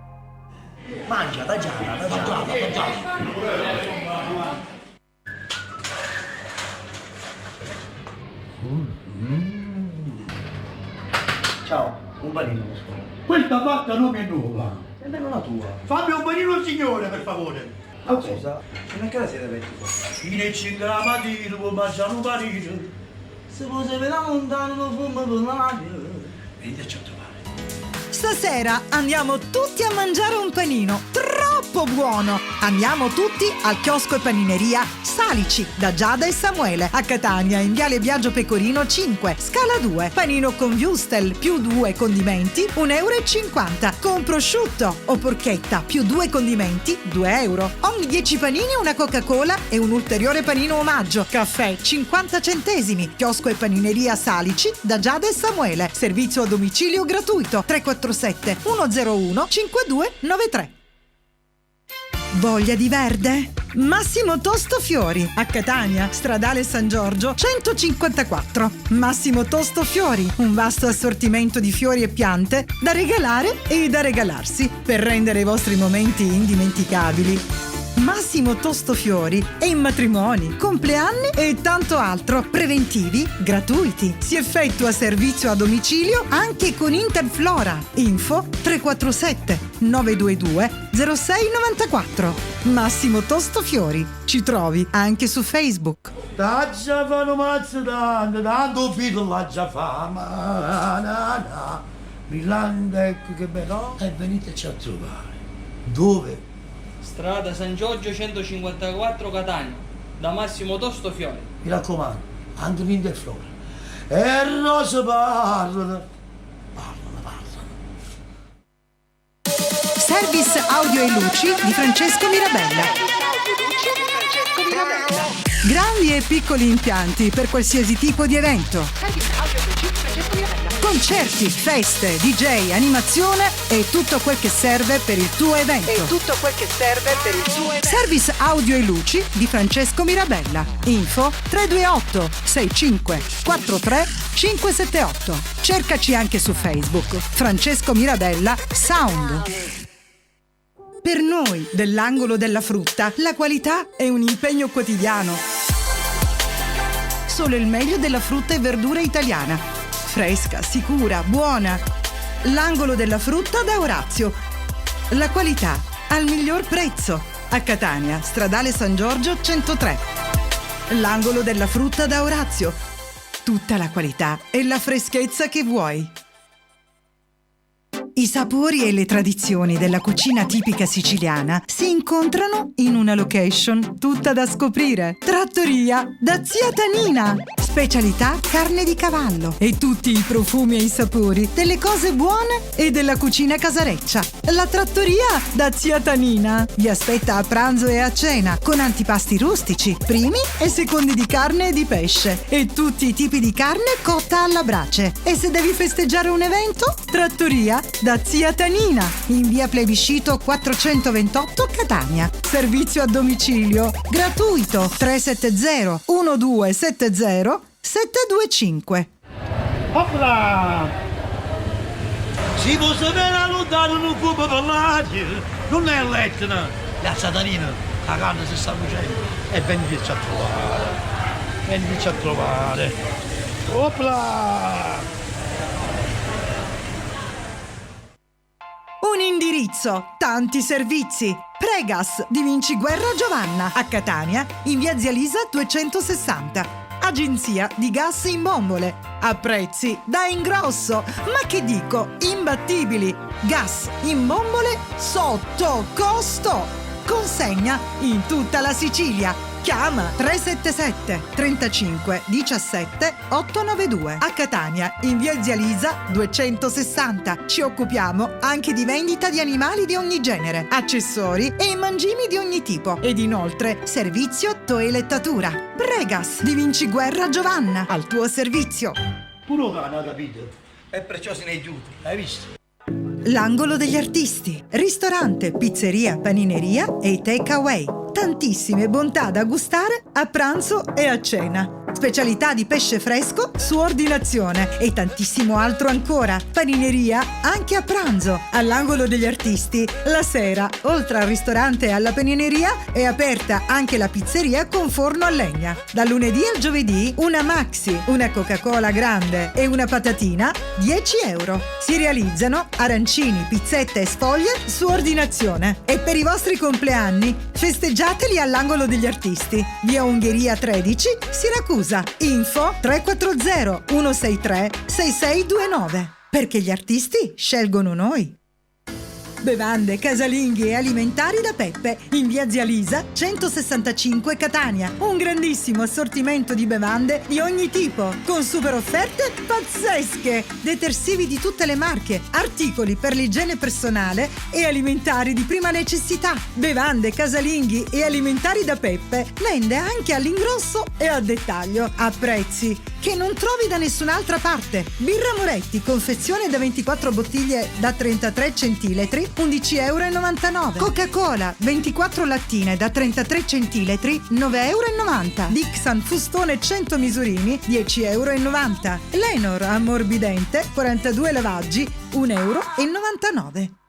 Mangia, da Giada. Ciao, un panino. Questa vacca non è nuova. E non la tua. Fammi un panino signore, per favore. Ah, scusa, in che siete aperti qua? Fino a 5 la mattina può mangiare un panino. Se voi siete da lontano lo fumo per la radio. Venite a trovare. Stasera andiamo tutti a mangiare un panino troppo buono. Andiamo tutti al chiosco e panineria Salici da Giada e Samuele a Catania in Viale Biagio Pecorino 5, scala 2. Panino con wurstel più 2 condimenti 1,50 € con prosciutto o porchetta più 2 condimenti 2 €. Ogni 10 panini una Coca-Cola e un ulteriore panino omaggio. Caffè 50 centesimi. Chiosco e panineria Salici da Giada e Samuele. Servizio a domicilio gratuito 347 101 5293. Voglia di verde? Massimo Tosto Fiori a Catania, Stradale San Giorgio 154. Massimo Tosto Fiori, un vasto assortimento di fiori e piante da regalare e da regalarsi per rendere i vostri momenti indimenticabili. Massimo Tostofiori è in matrimoni, compleanni e tanto altro. Preventivi gratuiti. Si effettua servizio a domicilio anche con Interflora. Info 347 922 0694. Massimo Tostofiori. Ci trovi anche su Facebook. Da già fanno mazzo tanto fido la già fama. Milanda, ecco che bello. E veniteci a trovare. Dove? Strada San Giorgio 154 Catania, da Massimo Tostofiori. Mi raccomando, anche l'Interflora. E Rosa parlano. Service audio e luci di Francesco Mirabella. Grandi e piccoli impianti per qualsiasi tipo di evento. Concerti, feste, DJ, animazione e tutto quel che serve per il tuo evento. Service audio e luci di Francesco Mirabella. Info 328 65 43 578. Cercaci anche su Facebook. Francesco Mirabella Sound. Per noi dell'Angolo della Frutta la qualità è un impegno quotidiano. Solo il meglio della frutta e verdura italiana. Fresca, sicura, buona. L'Angolo della Frutta da Orazio. La qualità al miglior prezzo. A Catania, Stradale San Giorgio 103. L'Angolo della Frutta da Orazio. Tutta la qualità e la freschezza che vuoi. I sapori e le tradizioni della cucina tipica siciliana si incontrano in una location tutta da scoprire. Trattoria da Zia Tanina. Specialità carne di cavallo e tutti i profumi e i sapori delle cose buone e della cucina casareccia. La Trattoria da Zia Tanina vi aspetta a pranzo e a cena con antipasti rustici, primi e secondi di carne e di pesce e tutti i tipi di carne cotta alla brace. E se devi festeggiare un evento? Trattoria da Zia Tanina in via Plebiscito 428 Catania. Servizio a domicilio gratuito 370 1270 725. Opla! Si può sapere lontano non può parlare, non è l'Etna, la Satanina, la carne si sta cuocendo e veniteci a trovare, veniteci a trovare. Opla! Un indirizzo, tanti servizi. Pregas di Vinciguerra Giovanna a Catania in via Zia Lisa 260. Agenzia di gas in bombole a prezzi da ingrosso, ma che dico, imbattibili. Gas in bombole sotto costo. Consegna in tutta la Sicilia. Chiama 377 35 17 892 a Catania in via Zia Lisa 260. Ci occupiamo anche di vendita di animali di ogni genere, accessori e mangimi di ogni tipo ed inoltre servizio toelettatura. Pregas di Vinciguerra Giovanna al tuo servizio. Puro cane, capito? E perciò se ne aiuta, hai visto? L'Angolo degli Artisti. Ristorante, pizzeria, panineria e takeaway. Tantissime bontà da gustare a pranzo e a cena. Specialità di pesce fresco su ordinazione e tantissimo altro ancora. Panineria anche a pranzo. All'Angolo degli Artisti, la sera, oltre al ristorante e alla panineria, è aperta anche la pizzeria con forno a legna. Da lunedì al giovedì, una maxi, una Coca-Cola grande e una patatina, 10 euro. Si realizzano arancini, pizzette e sfoglie su ordinazione. E per i vostri compleanni, festeggiateli all'Angolo degli Artisti. Via Ungheria 13, Siracusa. Info 340 163 6629. Perché gli artisti scelgono noi. Bevande, casalinghi e alimentari da Peppe in via Zia Lisa 165 Catania. Un grandissimo assortimento di bevande di ogni tipo con super offerte pazzesche. Detersivi di tutte le marche, articoli per l'igiene personale e alimentari di prima necessità. Bevande, casalinghi e alimentari da Peppe vende anche all'ingrosso e a dettaglio a prezzi che non trovi da nessun'altra parte. Birra Moretti, confezione da 24 bottiglie da 33 centilitri, 11,99 €. Coca-Cola, 24 lattine da 33 centilitri, 9,90 €. Dixon Fustone 100 misurini, 10,90 €. Lenor ammorbidente, 42 lavaggi, 1,99 €.